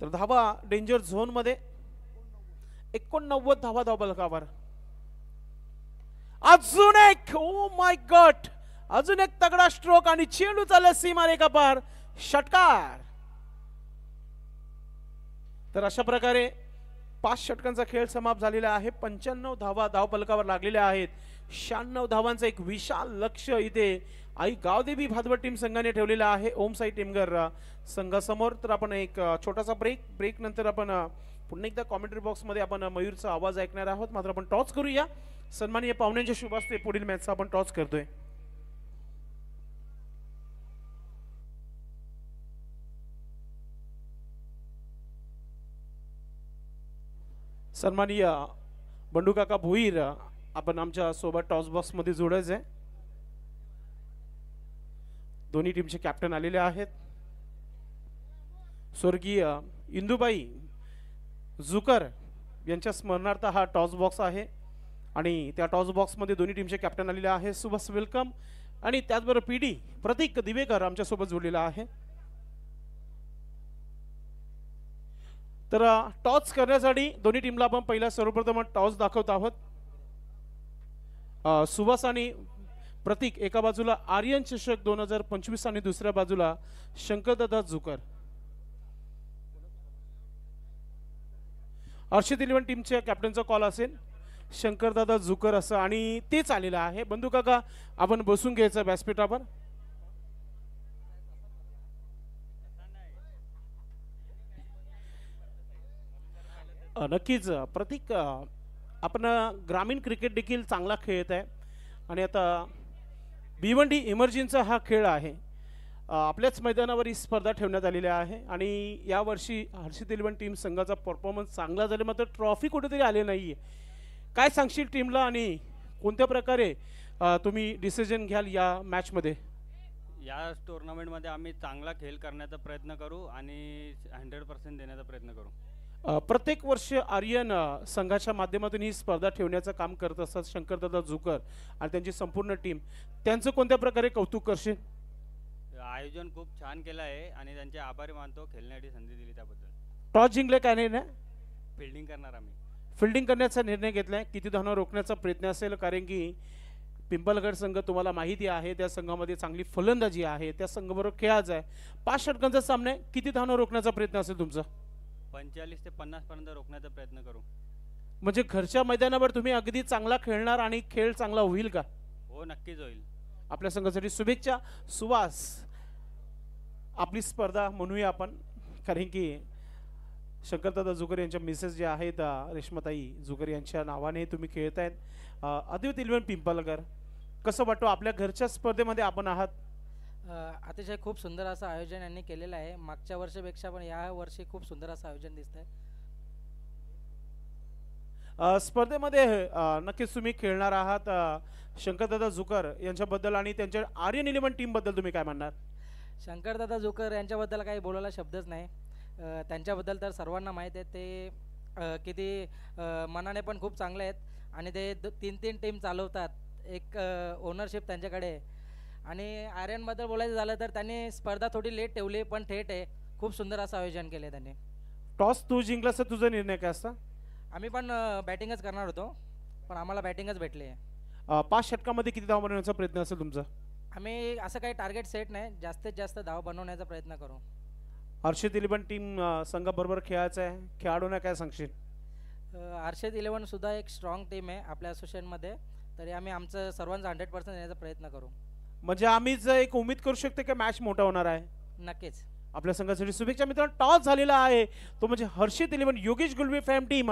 तर धावा डेंजर झोन मध्ये 89 धावा धावफलकावर. अजून एक, ओ माय गॉड, अजून एक तगडा स्ट्रोक आणि चेंडू चालला सीमा रेखा पार. षटकार. तर अशा प्रकारे 5 षटकांचा खेळ समाप्त झालेला आहे. 95 धावा धावफलकावर लागलेल्या आहेत. 96 धावांचं एक विशाल लक्ष इथे आई गावदेवी भादवड टीम संघाने ठेवलेला आहे ओम साई टीमगर संघासमोर. तर आपण एक छोटासा ब्रेक नंतर आपण पुन्हा एकदा कॉमेंट्री बॉक्समध्ये आपण मयूरचा आवाज ऐकणार आहोत. मात्र आपण टॉस करूया. सन्माननीय पाहुण्यांच्या शुभ हस्ते पुढील मॅचचा आपण टॉस करतोय. सन्माननीय बंडू काका भोईर आपण आमच्या सोबत टॉस बॉक्स मध्ये जोडायचं आहे. दोन्ही टीमचे कॅप्टन आलेले आहेत. स्वर्गीय इंदुबाई जुकर यांच्या स्मरणार्थ हा टॉस बॉक्स आहे आणि त्या टॉस बॉक्स मध्ये दोन्ही टीमचे कॅप्टन आलेले आहे. सुबस वेलकम. आणि त्याचबरोबर पीडी प्रतीक दिवेकर आमच्या सोबत जोडलेला आहे. तर टॉस करण्यासाठी दोन्ही टीमला आपण पहिला सर्वप्रथम टॉस दाखवत आहोत. सुभाष आणि प्रतीक एका बाजूला आर्यन चषक 2025 आणि दुसऱ्या बाजूला शंकरदादा जुकर. अर्षित 11 टीमच्या कॅप्टनचा कॉल असेल शंकरदादा जुकर असं आणि तेच आलेलं आहे. बंधू काका आपण बसून घ्यायचं व्यासपीठावर. नक्कीच प्रतीक आपण ग्रामीण क्रिकेट देखील चांगला खेळत आहे आणि आता भिवंडी इमर्जन्सीचा हा खेळ आहे. आपल्याच मैदानावर ही स्पर्धा ठेवण्यात आलेली आहे आणि यावर्षी हर्षित 11 टीम संघाचा परफॉर्मन्स चांगला झाला मात्र ट्रॉफी कुठेतरी आले नाही आहे. काय सांगशील टीमला आणि कोणत्या प्रकारे तुम्ही डिसिजन घ्याल या मॅचमध्ये? या टुर्नामेंटमध्ये आम्ही चांगला खेळ करण्याचा प्रयत्न करू आणि 100% देण्याचा प्रयत्न करू. प्रत्येक वर्ष आर्यन संघाच्या माध्यमातून ही स्पर्धा ठेवण्याचं काम करत असतात शंकरदादा जुकर आणि त्यांची संपूर्ण टीम. त्यांचं कोणत्या प्रकारे कौतुक करशील? आयोजन खूप छान केलं आहे आणि त्यांचे आभारी मानतो खेळण्यासाठी संधी दिली त्याबद्दल. टॉस जिंकले काय नाही ना? फिल्डिंग करणार आम्ही. फिल्डिंग करण्याचा निर्णय घेतलाय. किती धावना रोखण्याचा प्रयत्न असेल कारण की पिंपलगड संघ तुम्हाला माहिती आहे त्या संघामध्ये चांगली फलंदाजी आहे. त्या संघाबरोबर खेळायचं आहे. 5 षटकांचा सामना किती धावना रोखण्याचा प्रयत्न असेल तुमचा? 45 ते 50 पर्यंत रोखण्याचा प्रयत्न करू. म्हणजे घरच्या मैदानावर तुम्ही अगदी चांगला खेळणार आणि खेळ चांगला होईल का? हो नक्कीच होईल. आपल्या संघासाठी शुभेच्छा. सुवास आपली स्पर्धा म्हणूया आपण कारण की शंकरदादा जुकर यांच्या मिसेस जे आहेत रेश्माताई जुकर यांच्या नावाने तुम्ही खेळतायत. अद्वैत 11 पिंपलगर कसं वाटतं आपल्या घरच्या स्पर्धेमध्ये आपण आहात? अतिशय खूप सुंदर असं आयोजन यांनी केलेलं आहे. मागच्या वर्षापेक्षा पण या वर्षी खूप सुंदर असं आयोजन दिसतंय. स्पर्धेमध्ये नक्कीच तुम्ही खेळणार आहात. शंकरदादा जुकर यांच्याबद्दल आणि त्यांच्या आर्यन 11 टीम बद्दल तुम्ही काय म्हणणार? शंकरदादा जुकर यांच्याबद्दल काही बोलायला शब्दच नाही. त्यांच्याबद्दल तर सर्वांना माहीत आहे. ते किती मनाने पण खूप चांगले आहेत आणि ते 3 टीम चालवतात. एक ओनरशिप त्यांच्याकडे आहे. आणि आर्यनबद्दल बोलायचं झालं तर त्यांनी स्पर्धा थोडी लेट ठेवली पण थेट आहे. खूप सुंदर असं आयोजन केलं त्यांनी. टॉस तू जिंकलास तर तुझा निर्णय काय असता? आम्ही पण बॅटिंगच करणार होतो पण आम्हाला बॅटिंगच भेटली आहे. 5 षटकामध्ये किती धाव बनवण्याचा प्रयत्न असेल तुमचा? आम्ही असं काही टार्गेट सेट नाही. जास्तीत जास्त धाव बनवण्याचा प्रयत्न करू. हर्षित 11 टीम संघाबरोबर खेळायचं आहे. खेळाडूंना काय सांगशील? हर्षित 11 सुद्धा एक स्ट्रॉंग टीम आहे आपल्या असोसिएशनमध्ये. तरी आम्ही आमचं सर्वांचा 100% देण्याचा प्रयत्न करू. म्हणजे आम्हीच एक उम्मीद करू शकतो की मॅच मोठा होणार आहे. नक्कीच. आपल्या संघासाठी शुभेच्छा. मित्रांनो टॉस झालेला आहे तो म्हणजे हर्षित 11 योगेश गुलवे फॅम टीम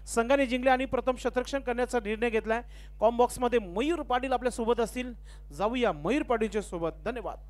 संघाने जिंकले आणि प्रथम शतरक्षण करण्याचा निर्णय घेतलाय. कॉम बॉक्स मध्ये मयूर पाटील आपल्या सोबत असतील. जाऊया मयूर पाटीलच्या सोबत. धन्यवाद.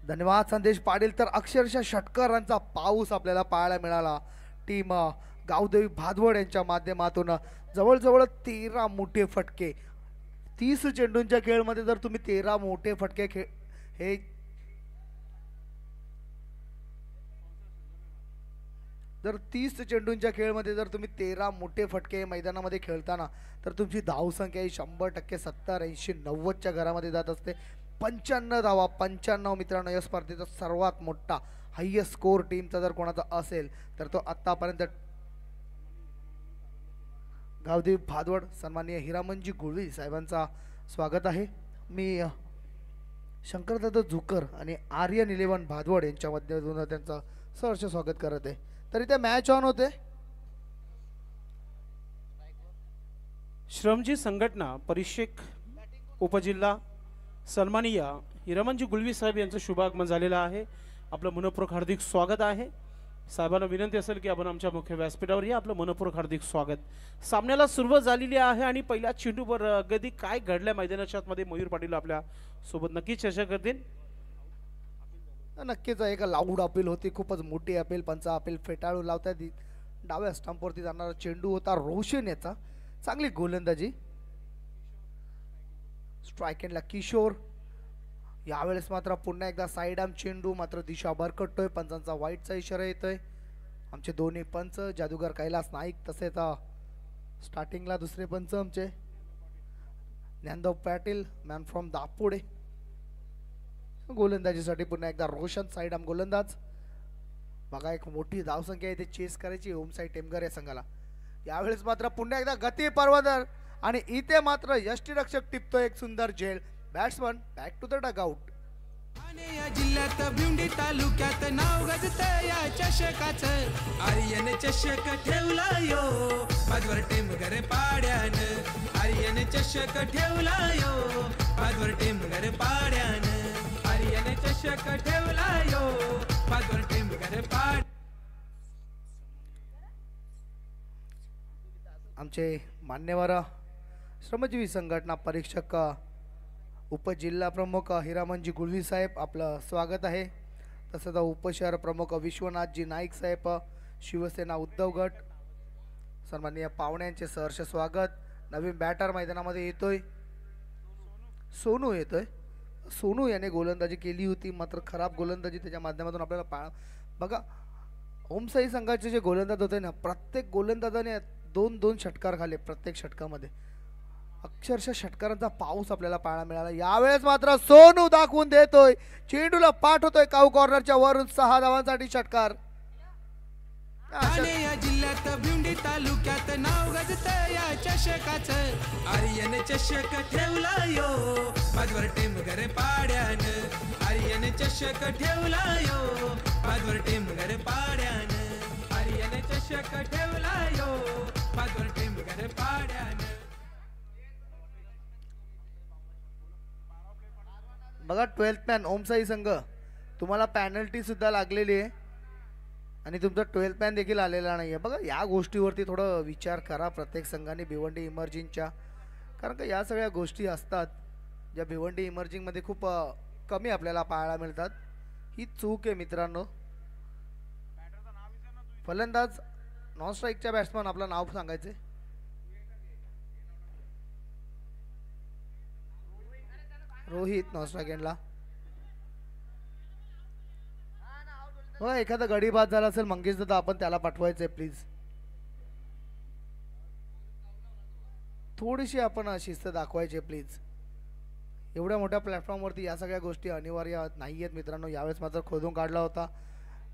धन्यवाद संदेश पाटील. तर अक्षरशः षटकारांचा पाऊस आपल्याला पाहायला मिळाला. टीम गावदेवी भादवड यांच्या माध्यमातून जवळजवळ 13 मोठे फटके. 30 चेंडूंच्या खेळमध्ये जर तुम्ही 13 मोठे फटके हे जर 30 चेंडूंच्या खेळमध्ये जर तुम्ही 13 मोठे फटके मैदानामध्ये खेळताना तर तुमची धावसंख्या ही 100% 70 80 90च्या घरामध्ये जात असते. 95 धावा 95 मित्रांनो या स्पर्धेचा सर्वात मोठा हायेस्ट स्कोर टीमचा जर कोणाचा असेल तर तो आतापर्यंत गावदेवी भादवड सन्माननीय हिरामनजी गुळवी साहेबांचा स्वागत आहे. मी शंकरदादा झुकर आणि आर्यन 11 भादवड यांच्या माध्यमातून त्यांचं सहर्ष स्वागत करत आहे. तरी ते मॅच ऑन होते. श्रमजी संघटना परिषेक उपजिल्हा सन्माननीय हिरामनजी गुळवी साहेब यांचं शुभागमन झालेलं आहे. आपलं मनपूर्वक हार्दिक स्वागत आहे. साहेबांना विनंती असेल की आपण आमच्या मुख्य व्यासपीठावर या. आपलं मनपूर्वक हार्दिक स्वागत. सामन्याला सुरुवात झालेली आहे आणि पहिल्या चेंडूवर गदी काय घडल्या मैदानाच्या आतमध्ये मयूर पाटील आपल्या सोबत नक्की चर्चा करतील. नक्कीच एक लाऊड अपील होती, खूपच मोठी अपील. पंचा अपील फेटाळून लावतात. डाव्या स्टंपवरती जाणारा चेंडू होता रोशन याचा. चांगली गोलंदाजी. स्ट्राईक एंडला किशोर. यावेळेस मात्र पुन्हा एकदा साईड आर्म चेंडू मात्र दिशा भरकटतोय. पंचांचा वाईटचा इशारा येतोय. आमचे दोन्ही पंच जादूगार कैलास नाईक तसेच स्टार्टिंगला दुसरे पंच आमचे ज्ञानदेव पाटील मॅन फ्रॉम दापोडे. गोलंदाजीसाठी पुन्हा एकदा रोशन साईड आर्म गोलंदाज. बघा एक मोठी धावसंख्या इथे चेस करायची होम साईड टेमगर या संघाला. यावेळेस मात्र पुन्हा एकदा गती परवादर आणि इथे मात्र यष्टीरक्षक टिपतो एक सुंदर झेल. Batsman back to the dugout. Thane या जिल्ह्यात भिवंडी तालुक्यात नाव गाजत या चषकाचं आर्यन चषक ठेवला यो बाजवर टेमगर पाड्यान. आर्यन चषक ठेवला यो बाजवर टेमगर पाड्यान. आर्यन चषक ठेवला यो बाजवर टेमगर पाड. आमचे मान्यवर श्रमजीवी संघटना परीक्षक उपजिल्हा प्रमुख हिरामनजी गुळवी साहेब आपलं स्वागत आहे. तसंच उपशहर प्रमुख विश्वनाथजी नाईक साहेब शिवसेना उद्धव गट सन्माननीय पाहुण्यांचे सहर्ष स्वागत. नवीन बॅटर मैदानामध्ये येतोय. सोनू येतोय. सोनू याने गोलंदाजी केली होती मात्र खराब गोलंदाजी त्याच्या माध्यमातून आपल्याला बघा ओमसाई संघाचे जे गोलंदाज होते ना प्रत्येक गोलंदाजाने 2-2 षटकार खाल्ले. प्रत्येक षटकामध्ये अक्षरशः षटकारांचा पाऊस आपल्याला पाहायला मिळाला. यावेळेस मात्र सोनू दाखवून देतोय. चेंडूला पाठवतोय काऊ कॉर्नरच्या वरून 6 धावांसाठी षटकार. ठाणे या जिल्ह्यात भिवंडी तालुक्यात नाव गाजत या चषकाचं आर्यन चषक ठेवला यो बाजवर टेमगर पाड्यान. आर्यन चषक ठेवला यो बाजवर टेमगर पाड्यान. आर्यन चषक ठेवला यो बाजवर टेमगर पाड्यान. बघा 12th मॅन ओमसाई संघ तुम्हाला पॅनल्टी सुद्धा लागलेली आहे आणि तुमचा 12th मॅन देखील आलेला नाही आहे. बघा या गोष्टीवरती थोडं विचार करा प्रत्येक संघाने भिवंडी इमर्जिंगच्या. कारण का या सगळ्या गोष्टी असतात ज्या भिवंडी इमर्जिंगमध्ये खूप कमी आपल्याला पाहायला मिळतात. ही चूक आहे मित्रांनो. फलंदाज नॉन स्ट्राईकच्या बॅट्समन आपलं नाव सांगायचं. रोहित नॉन स्ट्राईक एंडला. हो एखादा गडी बाद झाला असेल मंगेश दादा आपण त्याला पाठवायचंय प्लीज. थोडीशी आपण शिस्त दाखवायची प्लीज. एवढ्या मोठ्या प्लॅटफॉर्मवरती या सगळ्या गोष्टी अनिवार्य नाही आहेत मित्रांनो. यावेळेस मात्र खोदून काढला होता.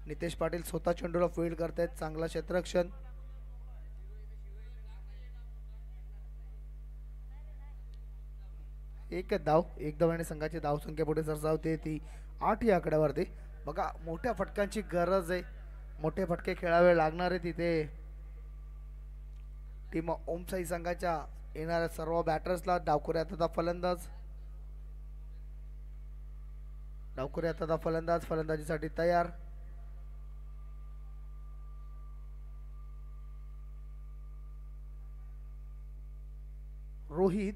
नितेश पाटील स्वतः चेंडूला फील्ड करतायत. चांगला क्षेत्ररक्षण. एक धावाने संघाची धावसंख्या पुढे सरसावते ती 8 या आकड्यावरती. बघा मोठ्या फटक्यांची गरज आहे. मोठे फटके खेळावे लागणार आहे तिथे. टीम ओमसाई संघाच्या येणाऱ्या सर्व बॅटर्सला डावखुऱ्यात आता फलंदाज. डावखुऱ्यात आता फलंदाज फलंदाजीसाठी तयार. रोहित.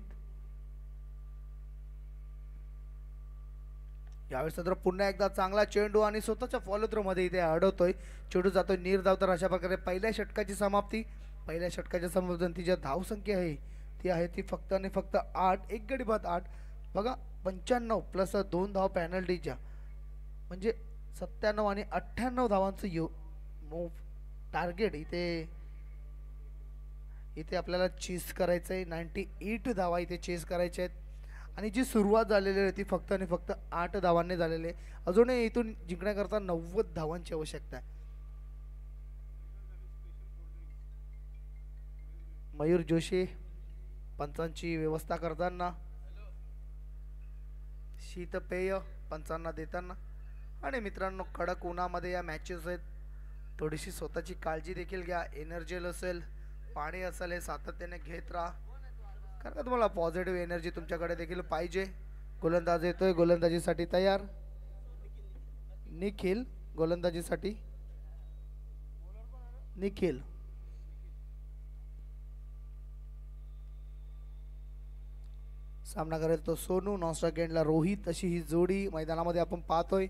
यावेळेस तर पुन्हा एकदा चांगला चेंडू आणि स्वतःच्या फॉलो थ्रो मध्ये इथे अडवतोय. चेंडू जातोय निर्धाव. तर अशा प्रकारे पहिल्या षटकाची समाप्ती. पहिल्या षटकाच्या समाप्तीची जी धावसंख्या आहे ती फक्त आणि फक्त 8. एक गडी बाद 8. बघा 95 प्लस 2 धाव पॅनल्टीच्या म्हणजे 97 आणि 98 धावांचं टार्गेट इथे इथे आपल्याला चेस करायचं आहे. 98 धावा इथे चेस करायच्या आहेत आणि जी सुरुवात झालेली आहे ती फक्त आणि फक्त 8 धावांनी झालेली आहे. अजूनही इथून जिंकण्याकरता 90 धावांची आवश्यकता आहे. मयूर जोशी पंचांची व्यवस्था करताना, शीतपेय पंचांना देताना आणि कडक उन्हामध्ये या मॅचेस आहेत. थोडीशी स्वतःची काळजी देखील घ्या. एनर्जी असेल, पाणी असेल, हे सातत्याने घेत राहा, कारण का तुम्हाला पॉझिटिव्ह एनर्जी तुमच्याकडे देखील पाहिजे. गोलंदाज येतोय, गोलंदाजीसाठी तयार. निखिल गोलंदाजीसाठी. निखिल सामना करेल तो सोनू. नॉनस्ट्राइक एंडला रोहित. अशी ही जोडी मैदानामध्ये आपण पाहतोय.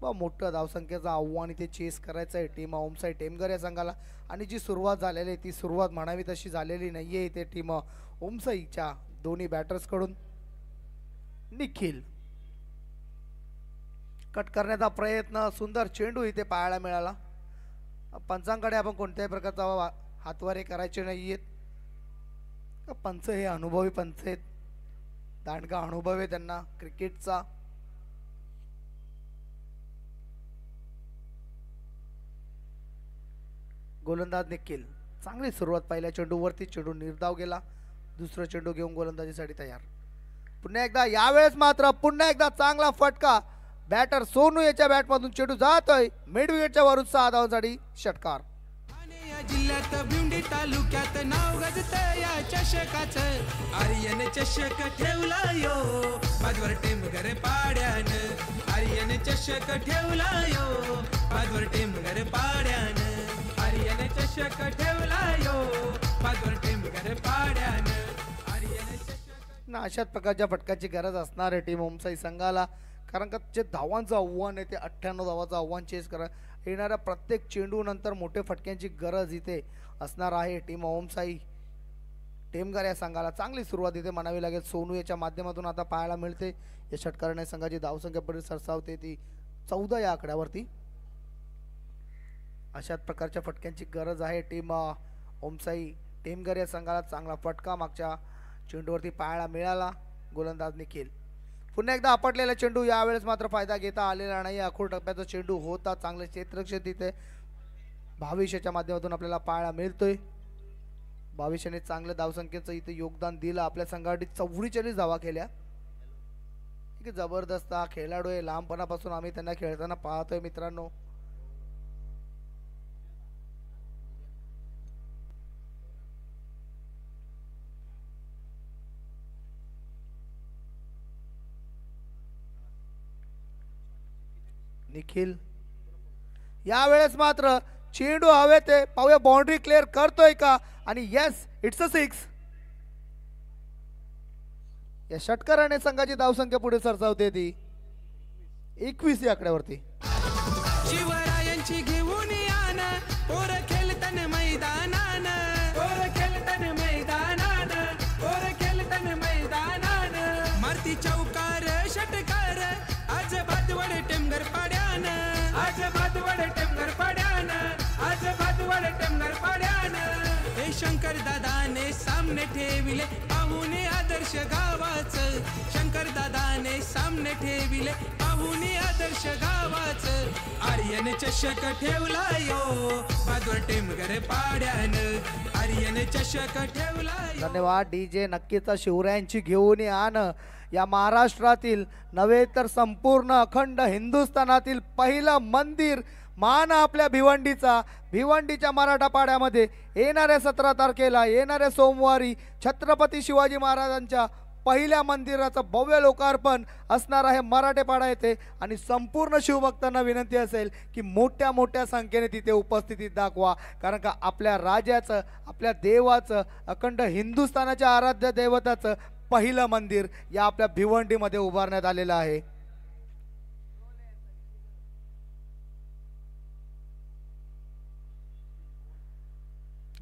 मोठं धावसंख्येचं आव्हान इथे चेस करायचं आहे टीम ओमसाई टेमघर या संघाला. आणि जी सुरुवात झालेली आहे ती सुरुवात म्हणावी तशी झालेली नाहीये इथे टीम ओमसाईच्या दोन्ही बॅटर्स कडून. निखिल कट करण्याचा प्रयत्न, सुंदर चेंडू इथे पाहायला मिळाला. पंचांकडे आपण कोणत्याही प्रकारचा हातवारे करायचे नाहीयेत. पंच हे अनुभवी पंच आहेत, दांडगा अनुभव आहे त्यांना क्रिकेटचा. गोलंदाज निखिल. चांगली सुरुवात पहिल्या चेंडूवरती. चेंडू निर्धाव गेला. दुसरा चेंडू घेऊन गोलंदाजीसाठी तयार. पुन्हा एकदा यावेळेस मात्र पुन्हा एकदा चांगला फटका. बॅटर सोनू याच्या बॅटमधून चेंडू जातोय मिड विकेटच्या वरून 6 धावांसाठी षटकार. जिल्ह्यात भिवंडी तालुक्यात नाव गाजत या चषकाचं. आर्यन चषक ठेवला यो बाजवर टेमघर पाड्यानं. आर्यन चषक ठेवला यो बाजवर टेमघर पाड्यानं. आर्यन चषक ठेवला यो बाजवर टेमघर पाड्यानं. आर्यन चषक ना अशाच प्रकारच्या फटकाची गरज असणार आहे टीम ओमसाई संघाला, कारण का जे धावांचं आव्हान आहे ते 98 धावाचं आव्हान चेस करा. येणाऱ्या प्रत्येक चेंडू नंतर मोठे फटक्यांची गरज इथे असणार आहे टीम ओमसाई टेमघर या संघाला. चांगली सुरुवात इथे म्हणावी लागेल. सोनू याच्या माध्यमातून आता पाहायला मिळते. या षटकाराने संघाची धावसंख्या पुढे सरसावते ती 14 या आकड्यावरती. अशाच प्रकारच्या फटक्यांची गरज आहे टीम ओमसाई टेमघर या संघाला. चांगला फटका मागच्या चेंडूवरती पाहायला मिळाला. गोलंदाज निखिल. पुन्हा एकदा आपटलेला चेंडू. यावेळेस मात्र फायदा घेता आलेला नाही. अखोड टप्प्याचा चेंडू होता. चांगले क्षेत्ररक्षण तिथे भाविष्याच्या माध्यमातून आपल्याला पाहायला मिळतोय. भाविष्याने चांगल्या धावसंख्येचं इथे योगदान दिलं. आपल्या संघासाठी 44 धावा केल्या. जबरदस्त हा खेळाडू आहे. लहानपणापासून आम्ही त्यांना खेळताना पाहतोय मित्रांनो. निखिल यावेळेस मात्र चेंडू हवे ते पाहूया. बाउंड्री क्लिअर करतोय का? आणि येस, इट्स अ 6. या षटकाराने संघाची धावसंख्या पुढे सरसावते ती 21 या आकड्यावरती. शिवरायांची घेऊन यान पोर खेळतन मैदानान. पोर खेळतन मैदानान. पोर खेळतन मैदानान. मारती चौकार षटकार आज भातवड टेमघर पाड्यान. आज भातवड टेमघर पाड्यान. आज भातवड टेमघर पाड्यान. हे शंकर दादाने सामने ठेविले पाहुणे आदर्श गावाचं. शंकर दादाने सामने ठेविले पाहुणे आदर्श गावाचं. आर्यन चषक ठेवला यो बाजवर टेमघर पाड्यान. आर्यन चषक ठेवला यो. धन्यवाद डीजे. नक्कीच शिवरायांची घेऊन आण. या महाराष्ट्रातील नव्हे तर संपूर्ण अखंड हिंदुस्थानातील पहिलं मंदिर मान आपल्या भिवंडीचा. भिवंडीच्या मराठा पाड्यामध्ये येणाऱ्या 17 तारखेला येणाऱ्या सोमवारी छत्रपती शिवाजी महाराजांच्या पहिल्या मंदिराचं भव्य लोकार्पण असणार आहे मराठेपाडा येथे. आणि संपूर्ण शिवभक्तांना विनंती असेल की मोठ्या मोठ्या संख्येने तिथे उपस्थिती दाखवा, कारण का आपल्या राजाचं, आपल्या देवाचं, अखंड हिंदुस्थानाच्या आराध्य दैवताचं पहिलं मंदिर या आपल्या भिवंडीमध्ये उभारण्यात आलेलं आहे.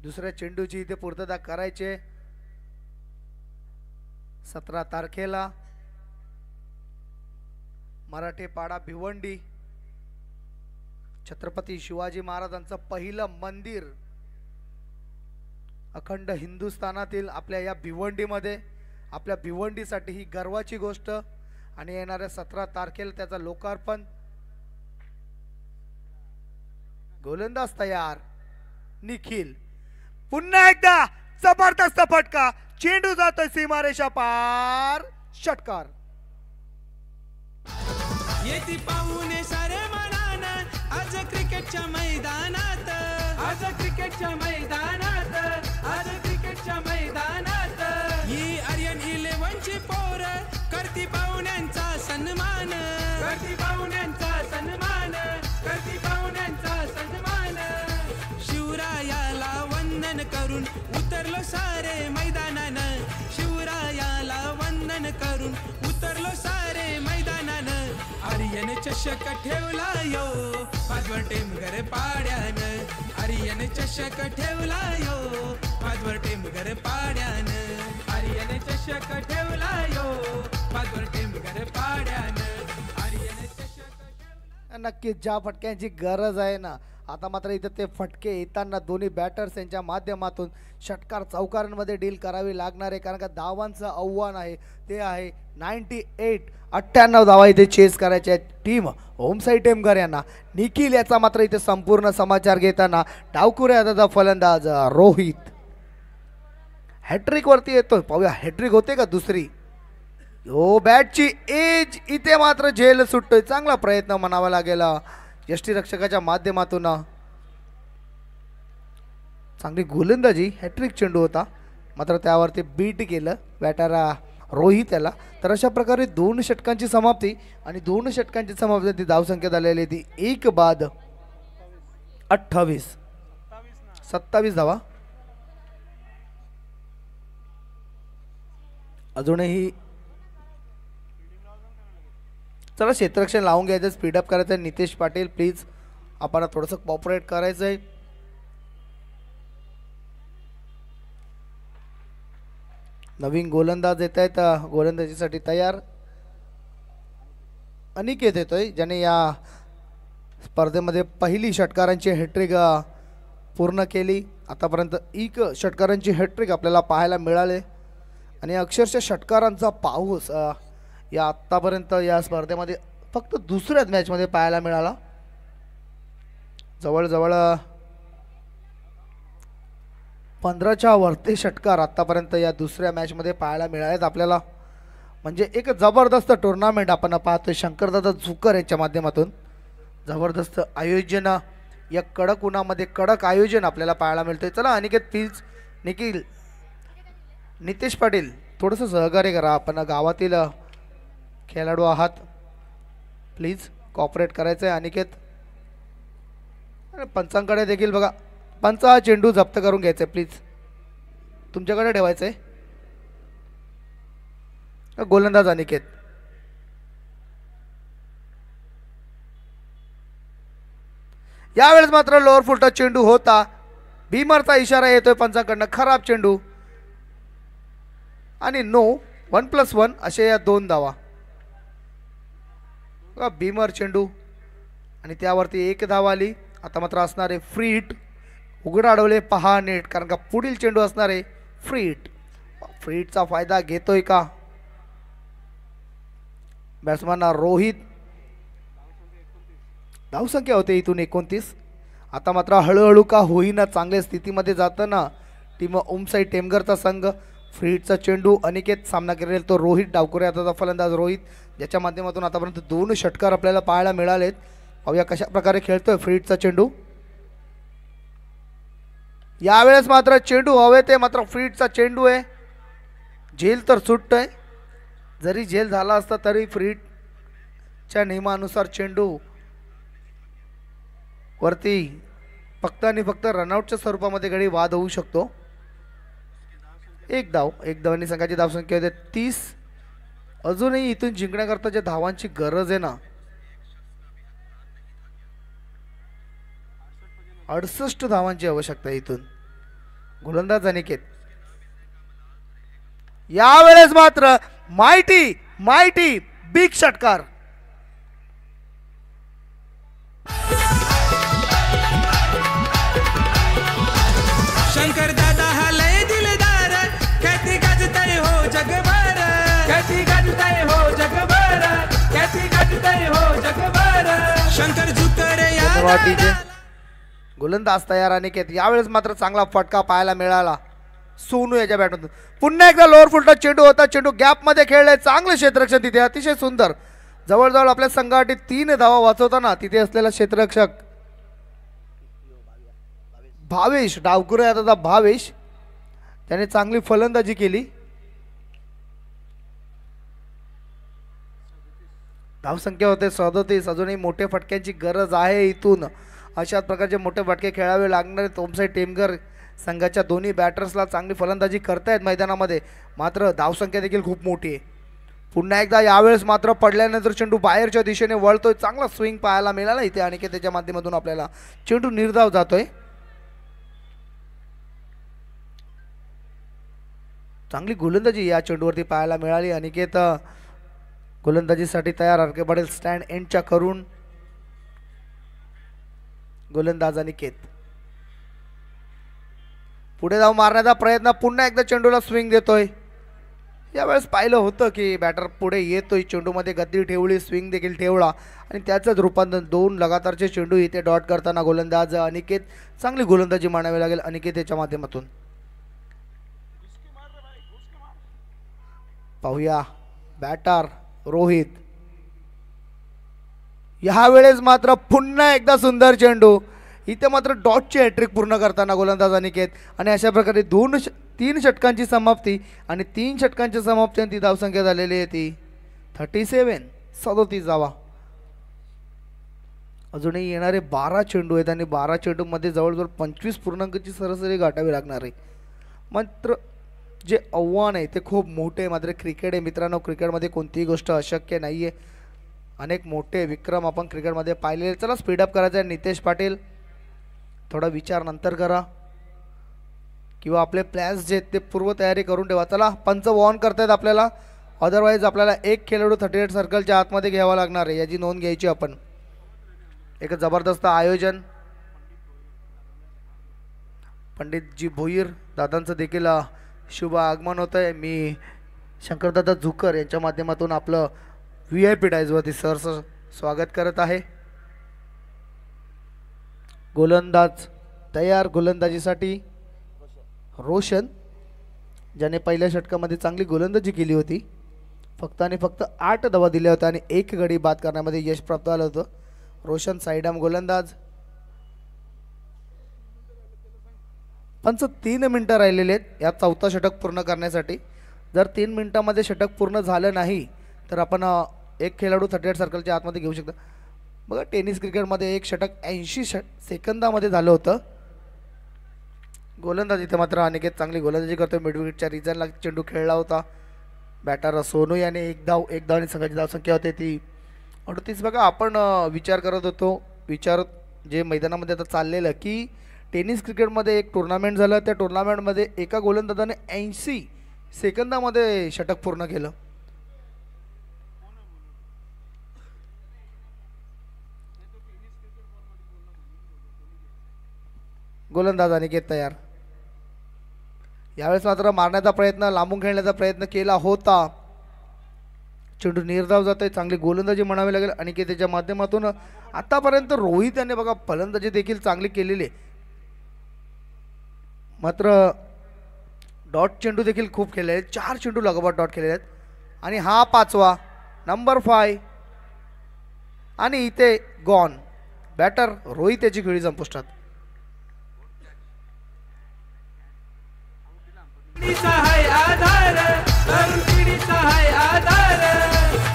दुसऱ्या चेंडूची इथे पूर्तता करायचे. 17 तारखेला मराठेपाडा भिवंडी छत्रपती शिवाजी महाराजांचं पहिलं मंदिर अखंड हिंदुस्थानातील आपल्या या भिवंडीमध्ये, आपल्या भिवंडीसाठी ही गर्वाची गोष्ट। आणि येणाऱ्या 17 तारखेला त्याचा लोकार्पण। गोलंदाज तयार, निखिल पुन्हा एकदा जबरदस्त फटका, चेंडू जातोय सीमारेषा पार, षटकार। येती पाहुणे सारे मनान आज क्रिकेटच्या मैदानात, आज क्रिकेटच्या मैदानात, आज क्रिकेटच्या मैदानात। ही आर्यन 11 ची पोर करती पाहुण्यांचा सन्मान, करती पाहुण्यांचा सन्मान, करती पाहुण्यांचा सन्मान। शिवरायाला वंदन करून उतरलो सारे मैदानान, शिवरायाला वंदन करून उतरलो सारे मैदानान। आर्यन चषक ठेवला यो पाचवर टेमघर पाड्यान, आर्यन चषक ठेवला यो पाचवर टेमघर पाड्यान, आर्यन चषक ठेवला यो पाचवर टेमघर पाड्यान, आर्यन चषक। नक्कीच ज्या फटक्यांची गरज आहे ना, आता मात्र इथे ते फटके येताना दोन्ही बॅटर्स यांच्या माध्यमातून षटकार चौकारांमध्ये डील करावी लागणार आहे, कारण का धावांचं आव्हान आहे ते आहे 98 धावा इथे चेस करायच्या टीम होमसाई टेमघर यांना। निखिल याचा मात्र इथे संपूर्ण समाचार घेताना डावकुरे आता फलंदाज रोहित हॅट्रिक वरती येतोय, पाहूया हॅट्रिक होते का दुसरी। हो बॅटची एज इथे मात्र झेल सुटतोय, चांगला प्रयत्न म्हणावा लागेल यष्टीरक्षकाच्या माध्यमातून। चांगली गोलंदाजी, हॅट्रिक चेंडू होता मात्र त्यावरती बीट केलं बॅटर रोहित याला। तर अशा प्रकारे 2 षटकांची समाप्ती आणि 2 षटकांची समाप्ती धावसंख्या झालेली ती 1 बाद 27 धावा। अजूनही चला क्षेत्ररक्षण लावून घ्यायचं, स्पीडअप करायचं आहे। नितेश पाटील प्लीज आपण थोडंसं कॉपरेट करायचं आहे। नवीन गोलंदाज येत आहेत, गोलंदाजीसाठी तयार अनिकेत येतोय, ज्याने या स्पर्धेमध्ये पहिली षटकारांची हॅट्रिक पूर्ण केली। आतापर्यंत 1 षटकारांची हॅट्रिक आपल्याला पाहायला मिळाले आणि अक्षरशः षटकारांचा पाऊस या आत्तापर्यंत या स्पर्धेमध्ये फक्त दुसऱ्याच मॅचमध्ये पाहायला मिळाला। जवळजवळ 15च्या वरती षटकार आत्तापर्यंत या दुसऱ्या मॅचमध्ये पाहायला मिळालेत आपल्याला, म्हणजे एक जबरदस्त टुर्नामेंट आपण पाहतोय शंकरदादा झुकर यांच्या माध्यमातून। जबरदस्त आयोजन, या कडक उन्हामध्ये कडक आयोजन आपल्याला पाहायला मिळतंय। चला अनिकेत प्लीज, निखिल, नितेश पाटील थोडंसं सहकार्य करा, आपण गावातील खेळाडू आहात, प्लीज कॉपरेट करायचं आहे। अनिकेत पंचांकडे देखील बघा, पंच हा चेंडू जप्त करून घ्यायचा आहे, प्लीज तुमच्याकडे ठेवायचं आहे। गोलंदाज अनिकेत, यावेळेस मात्र लोअर फुलटा चेंडू होता, भीमरचा इशारा येतोय पंचांकडनं, खराब चेंडू आणि नो 1+1 असे या 2 धावा। भीमर चेंडू आणि त्यावरती 1 धाव आली। आता मात्र असणारे फ्री हिट, उघड अडवले पहा नेट, कारण का पुढील चेंडू असणारे फ्री हिट। फ्री हिटचा फायदा घेतोय का बॅट्समॅन रोहित। धावसंख्या होते इथून 29। आता मात्र हळूहळू का होईना चांगल्या स्थितीमध्ये जाताना टीम ओमसाई टेमघरचा संघ। फ्री हिटचा चेंडू अनिकेत, सामना करेल तो रोहित डावकुरे आता फलंदाज रोहित, ज्याच्या माध्यमातून आतापर्यंत 2 षटकार आपल्याला पाहायला मिळालेत। पाहूया कशा प्रकारे खेळतोय फ्री हिटचा चेंडू। यावेळेस मात्र चेंडू हवे ते मात्र फ्री हिटचा चेंडू आहे, झेल तर सुटतोय, जरी झेल झाला असता तरी फ्री हिटच्या नियमानुसार चेंडू वरती फक्त आणि फक्त रनआउटच्या स्वरूपामध्ये गडी वाद होऊ शकतो। 1 धावांनी संघाची धावसंख्या होते 30। अजूनही इथून जिंकण्याकरता ज्या धावांची गरज आहे ना, 68 धावांची आवश्यकता आहे इथून। गोलंदाज अनिकेत, यावेळेस मात्र माइटी बिग षटकार। शंकर झुकर या धन्यवाद नादाला. गोलंदाज तयार अनिकेत. यावेळेस मात्र चांगला फटका पाहायला मिळाला सोनू याच्या बॅटमधून. पुन्हा एकदा लोअर फुलटा चेंडू होता. चेंडू गॅप मध्ये खेळलाय. चांगलं क्षेत्ररक्षण तिथे, अतिशय सुंदर. जवळजवळ आपल्या संघासाठी 3 धावा वाचवताना तिथे असलेला क्षेत्ररक्षक भावेश डावकुरे आता भावेश त्याने चांगली फलंदाजी केली. धावसंख्या होते 37. अजूनही मोठ्या फटक्यांची गरज आहे. इथून अशाच प्रकारचे मोठे फटके खेळावे लागणारे तोमसाई टेमगर संघाच्या दोन्ही बॅटर्सला चांगली फलंदाजी करतायत मैदानामध्ये. मात्र धावसंख्या देखील खूप मोठी आहे. पुन्हा एकदा यावेळेस मात्र पडल्यानंतर चेंडू बाहेरच्या दिशेने वळतोय. चांगला स्विंग पाहायला मिळाला इथे आणि त्याच्या माध्यमातून आपल्याला चेंडू निर्धाव जातोय. चांगली गोलंदाजी या चेंडूवरती पाहायला मिळाली. अनिकेत गोलंदाजीसाठी तयार. आरके पाटील स्टँड एंडच्या करून गोलंदाज अनिकेत पुढे जाऊन मारण्याचा प्रयत्न. पुन्हा एकदा चेंडूला स्विंग देतोय. यावेळेस पाहिलं होतं की बॅटर पुढे येतोय, चेंडूमध्ये गती ठेवली, स्विंग देखील ठेवला आणि त्याचंच रूपांतर 2 लगातारचे चेंडू इथे डॉट करताना गोलंदाज अनिकेत. चांगली गोलंदाजी मानावी लागेल अनिकेत याच्या माध्यमातून. पाहूया बॅटर रोहित. यावेळेस मात्र पुन्हा एकदा सुंदर चेंडू. इथे मात्र डॉटची हॅट्रिक पूर्ण करताना गोलंदाज अनिकेत. आणि अशा प्रकारे 3 षटकांची समाप्ती आणि 3 षटकांच्या समाप्तीने ती धावसंख्या झालेली आहे ती 37 धावा. अजूनही येणारे 12 चेंडू आहेत आणि 12 चेंडूमध्ये जवळजवळ 25 पूर्णांकाची सरासरी गाठावी लागणार आहे. मात्र जे आव्हान आहे ते खूप मोठे आहे. मात्र क्रिकेट आहे मित्रांनो, क्रिकेटमध्ये कोणतीही गोष्ट अशक्य नाही आहे. अनेक मोठे विक्रम आपण क्रिकेटमध्ये पाहिलेले. चला स्पीडअप करायचं आहे. नितेश पाटील थोडा विचार नंतर करा किंवा आपले प्लॅन्स जे आहेत ते पूर्वतयारी करून ठेवा. चला पंच वॉर्न करतायत आपल्याला. अदरवाईज आपल्याला एक खेळाडू 38 सर्कलच्या आतमध्ये घ्यावा लागणार आहे, याची नोंद घ्यायची आपण. एक जबरदस्त आयोजन. पंडितजी भोईर दादांचं देखील शुभ आगमन होतं आहे. मी शंकरदादा झुकर यांच्या माध्यमातून आपलं VIP डायजवरती सरचं स्वागत करत आहे. गोलंदाज तयार. गोलंदाजीसाठी रोशन ज्याने पहिल्या षटकामध्ये चांगली गोलंदाजी केली होती. फक्त आणि फक्त 8 धावा दिल्या होत्या आणि 1 गडी बाद करण्यामध्ये यश प्राप्त झालं होतं. रोशन साईडाम गोलंदाज. पंच 3 मिनटं राहिलेले आहेत या 4था षटक पूर्ण करण्यासाठी. जर 3 मिनटामध्ये षटक पूर्ण झालं नाही तर आपण एक खेळाडू 38 सर्कलच्या आतमध्ये घेऊ शकतो. बघा टेनिस क्रिकेटमध्ये एक षटक 80 सेकंदामध्ये झालं होतं. गोलंदाजी इथे मात्र अनिकेत चांगली गोलंदाजी करतोय. मिडविकेटच्या रिजनला चेंडू खेळला होता. बॅटर सोनू याने 1 धाव आणि संघाची धावसंख्या होते ती 38. बघा आपण विचार करत होतो, जे मैदानामध्ये आता चाललेलं की टेनिस क्रिकेटमध्ये एक टुर्नामेंट झालं. त्या टुर्नामेंटमध्ये एका गोलंदाजाने 80 सेकंदामध्ये षटक पूर्ण केलं. गोलंदाज अनिकेत तयार. यावेळेस मात्र मारण्याचा प्रयत्न, लांबून खेळण्याचा प्रयत्न केला होता. चेंडू निर्धाव जातोय. चांगली गोलंदाजी म्हणावी लागेल अनिकेतच्या माध्यमातून. आतापर्यंत रोहित याने बघा फलंदाजी देखील चांगली केलेली आहे. मात्र डॉट चेंडू देखील खूप खेळले आहेत. 4 चेंडू लगोपाठ डॉट केलेले आहेत आणि हा 5वा नंबर 5 आणि इथे गॉन. बॅटर रोहित याची खेळी संपुष्टात.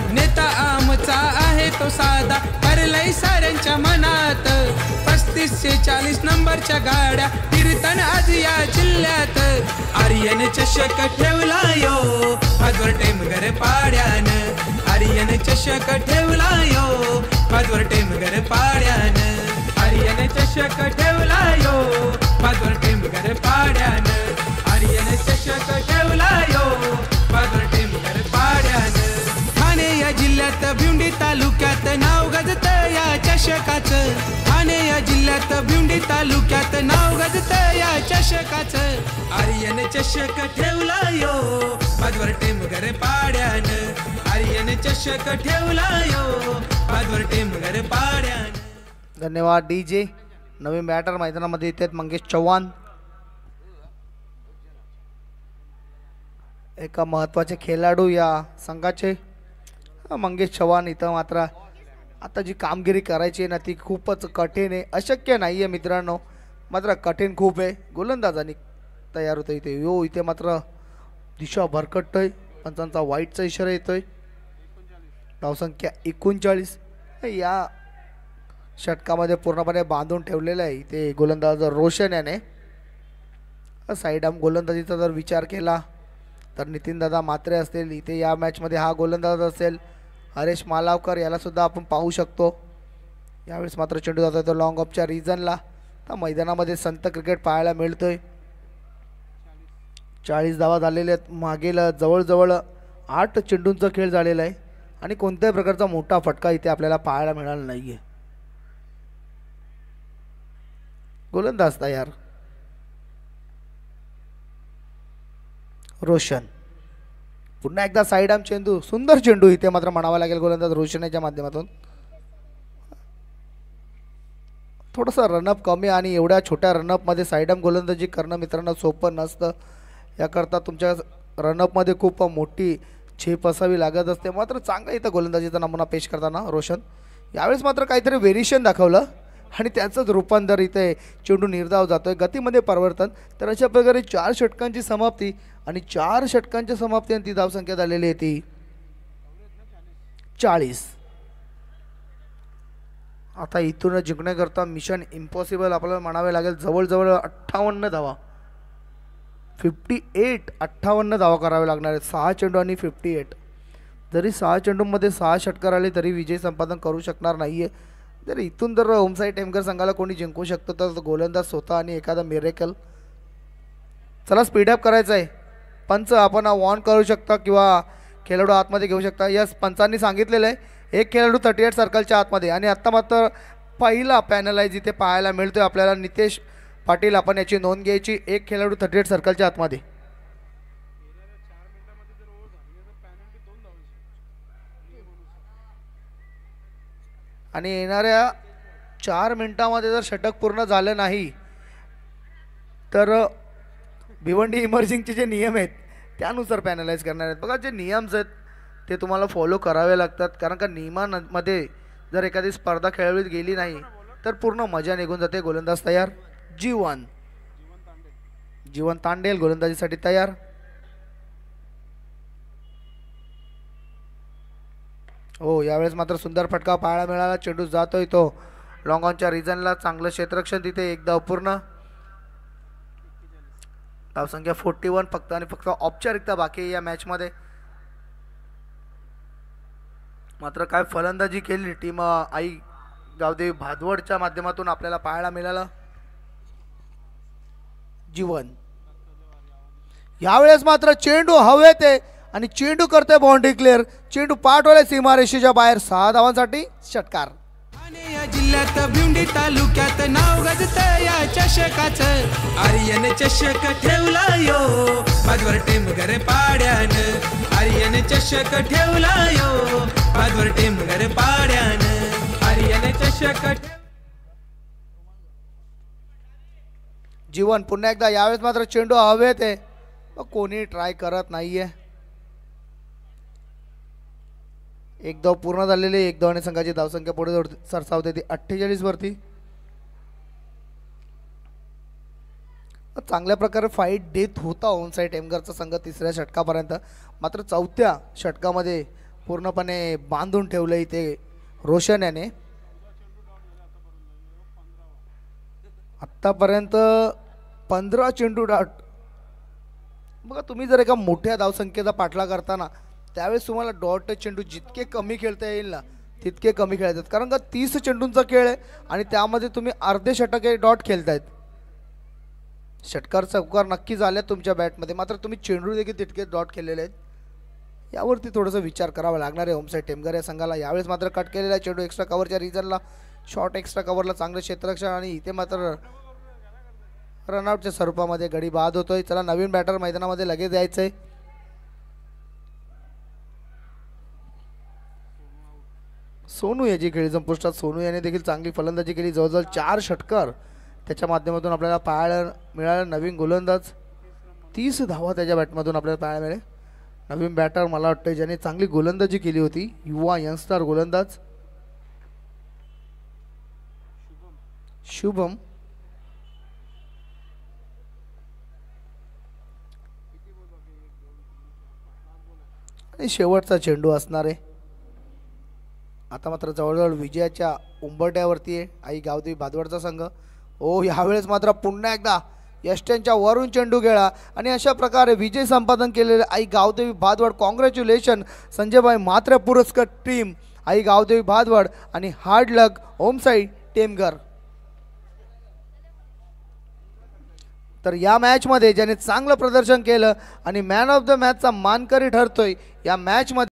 नेता आमचा आहे तो साधा, भरलय साऱ्यांच्या मनात. 35 से 40 नंबरच्या गाड्या कीर्तन आज या जिल्ह्यात. आर्यन चषक ठेवला यो आजवर टेमघर पाड्यान. आर्यन चषक ठेवला यो आजवर टेमघर पाड्यान. आर्यन चषक ठेवला यो आजवर टेमघर पाड्यान. आर्यन चषक ठेवला यो आजवर टेमघर पाड्यान. ठाणे या जिल्ह्यात भिवंडी तालुक्यात नाव गाजत या चषकाचं. ठाणे या जिल्ह्यात भिवंडी तालुक्यात नाव गाजत या चषकाचं. आर्यन चषक ठेवला यो आजवर टेमघर पाड्यान. आर्यन चषक ठेवला यो आजवर टेमघर पाड्यान. धन्यवाद DJ. नवीन बॅटर मैदानामध्ये येतात मंगेश चव्हाण. एका महत्त्वाचे खेळाडू या संघाचे मंगेश चव्हाण. इथं मात्र आता जी कामगिरी करायची आहे ना ती खूपच कठीण आहे, अशक्य नाही आहे मित्रांनो, मात्र कठीण खूप आहे. गोलंदाजांनी तयार होतं इथे. इथे मात्र दिशा भरकटतोय, पंचांचा वाईटचा इशारा येतोय. धावसंख्या 39 या षटकामध्ये पूर्णपणे बांधून ठेवलेलं आहे इथे गोलंदाज रोशन याने. साईड आर्म गोलंदाजीचा जर विचार केला तर नितीन दादा म्हात्रे असतील इथे या मॅचमध्ये, हा गोलंदाज असेल हरेश मालावकर, याला सुद्धा आपण पाहू शकतो. यावेळेस मात्र चेंडू जातो तो लॉंग ऑफच्या रिजनला. तर मैदानामध्ये संत क्रिकेट पाहायला मिळतोय. 40 धावा झालेल्या आहेत. मागील जवळजवळ 8 चेंडूंचा खेळ झालेला आहे आणि कोणत्याही प्रकारचा मोठा फटका इथे आपल्याला पाहायला मिळाला नाहीये. गोलंदाज तयार रोशन. पुन्हा एकदा साईड आर्म चेंडू, सुंदर चेंडू इथे मात्र म्हणावा लागेल गोलंदाज रोशनच्या माध्यमातून. थोडंसं रनअप कमी आणि एवढ्या छोट्या रनअपमध्ये साईड आर्म गोलंदाजी करणं मित्रांनो सोपं नसतं. याकरता तुमच्या रनअपमध्ये खूप मोठी झेप असावी लागत असते. मात्र चांगला इथं गोलंदाजीचा नमुना पेश करताना रोशन. यावेळेस मात्र काहीतरी व्हेरिएशन दाखवलं आणि त्याचंच रूपांतर इथे चेंडू निर्धाव जातोय, गतीमध्ये परिवर्तन. तर अशा प्रकारे 4 षटकांची समाप्ती आणि 4 षटकांच्या समाप्ती आणि ती धावसंख्या झालेली आहे ती 40. आता इथून जिंकण्याकरता मिशन इम्पॉसिबल आपल्याला म्हणावे लागेल. जवळजवळ 58 धावा, 58 धावा करावे लागणार आहेत. 6 चेंडू आणि 58. जरी 6 चेंडूमध्ये 6 षटकार आले तरी विजय संपादन करू शकणार नाहीये. जर इथून जर ओमसाई टेमकर संघाला कोणी जिंकू शकतो तर गोलंदाज स्वतः आणि एखादा मिरेकल. चला स्पीडअप करायचं आहे. पंच आपण वॉर्न करू शकता किंवा खेळाडू आतमध्ये घेऊ शकता. यस, पंचांनी सांगितलेलं आहे एक खेळाडू 38 सर्कलच्या आतमध्ये. आणि आत्ता मात्र पहिला पॅनलाइज इथे पाहायला मिळतोय आपल्याला. नितेश पाटील, आपण याची नोंद घ्यायची. एक खेळाडू 38 सर्कलच्या आतमध्ये. आणि येणाऱ्या 4 मिनिटांमध्ये जर षटक पूर्ण झालं नाही तर भिवंडी इमर्जिंगचे जे नियम आहेत त्यानुसार पॅनलाइज करणार आहेत. बघा जे नियम्स आहेत ते तुम्हाला फॉलो करावे लागतात, कारण का नियमांमध्ये जर एखादी स्पर्धा खेळवली गेली नाही तर पूर्ण मजा निघून जाते. गोलंदाज तयार जीवन तांडेल गोलंदाजीसाठी तयार. हो, यावेळेस मात्र सुंदर फटका पाहायला मिळाला. चेंडू जातोय तो लॉंग ऑनच्या रिजनला. चांगलं क्षेत्ररक्षण तिथे, एकदा अपूर्ण. धावसंख्या 41 फक्त आणि फक्त औपचारिकता बाकी या मॅचमध्ये. मात्र काय फलंदाजी केली टीम आई गावदेवी भादवडच्या माध्यमातून आपल्याला पाहायला मिळालं. जीवन यावेळेस मात्र चेंडू हवेत आहे आणि चेंडू करते बाउंड्री क्लिअर. चेंडू पाठवले सीमारेषेच्या बाहेर. 6 धावांसाठी षटकार. ठाणे या जिल्ह्यात भिवंडी तालुक्यात नाव गाजत या चषकाचं. आर्यन चषक ठेवला यो बाजवर टेमघर पाड्यान. आर्यन चषक ठेवला यो बाजवर टेमघर पाड्यान. आर्यन चषक. जीवन पुन्हा एकदा. यावेळेस मात्र चेंडू हवेत आहे, कोणी ट्राय करत नाहीये. एक धाव पूर्ण झालेली. एक धावाने संघाची धावसंख्या पुढे सरसावते ती 48 वरती. चांगल्या प्रकारे फाईट देत होता ओनसाईड टेमघरचा संघ 3ऱ्या षटकापर्यंत. मात्र 4थ्या षटकामध्ये पूर्णपणे बांधून ठेवलं इथे रोशन याने. आत्तापर्यंत 15 चेंडू डॉट. बघा तुम्ही जर एका मोठ्या धावसंख्येचा पाठलाग करताना त्यावेळेस तुम्हाला डॉट चेंडू जितके कमी खेळता येईल ना तितके कमी खेळतात, कारण का 30 चेंडूंचा खेळ आहे आणि त्यामध्ये तुम्ही अर्धे षटक हे डॉट खेळतायत. षटकार चौकार नक्की झाले तुमच्या बॅटमध्ये, मात्र तुम्ही चेंडू देखील तितके डॉट खेळलेले आहेत. यावरती थोडासा विचार करावा लागणार आहे ओमसाईड टेमघर या संघाला. यावेळेस मात्र कट केलेला आहे चेंडू एक्स्ट्रा कव्हरच्या रिजनला. शॉर्ट एक्स्ट्रा कव्हरला चांगलं क्षेत्ररक्षण आणि इथे मात्र रनआउटच्या स्वरूपामध्ये गडी बाद होतोय. चला नवीन बॅटर मैदानामध्ये लगेच यायचंय. सोनू याची खेळी संपुष्टात. सोनू याने देखील चांगली फलंदाजी केली, जवळजवळ 4 षटकार त्याच्या माध्यमातून आपल्याला पाहायला मिळाला. नवीन गोलंदाज 30 धावा त्याच्या बॅटमधून आपल्याला पाहायला मिळेल. नवीन बॅटर मला वाटतं ज्याने चांगली गोलंदाजी केली होती, युवा यंगस्टर गोलंदाज शुभम. आणि शेवटचा चेंडू असणार आहे. आता मात्र जवळजवळ विजयाच्या उंबरट्यावरती आहे आई गावदेवी भादवडचा संघ. ओ यावेळेस मात्र पुन्हा एकदा यष्ट्यांच्या वरून चेंडू गेला आणि अशा प्रकारे विजय संपादन केलेले आई गावदेवी भादवड. कॉंग्रॅच्युलेशन संजयभाई म्हात्रे पुरस्कार टीम आई गावदेवी भादवड आणि हार्ड लक होम साईड टेमघर. तर या मॅचमध्ये ज्याने चांगलं प्रदर्शन केलं आणि मॅन ऑफ द मॅचचा मानकरी ठरतोय या मॅचमध्ये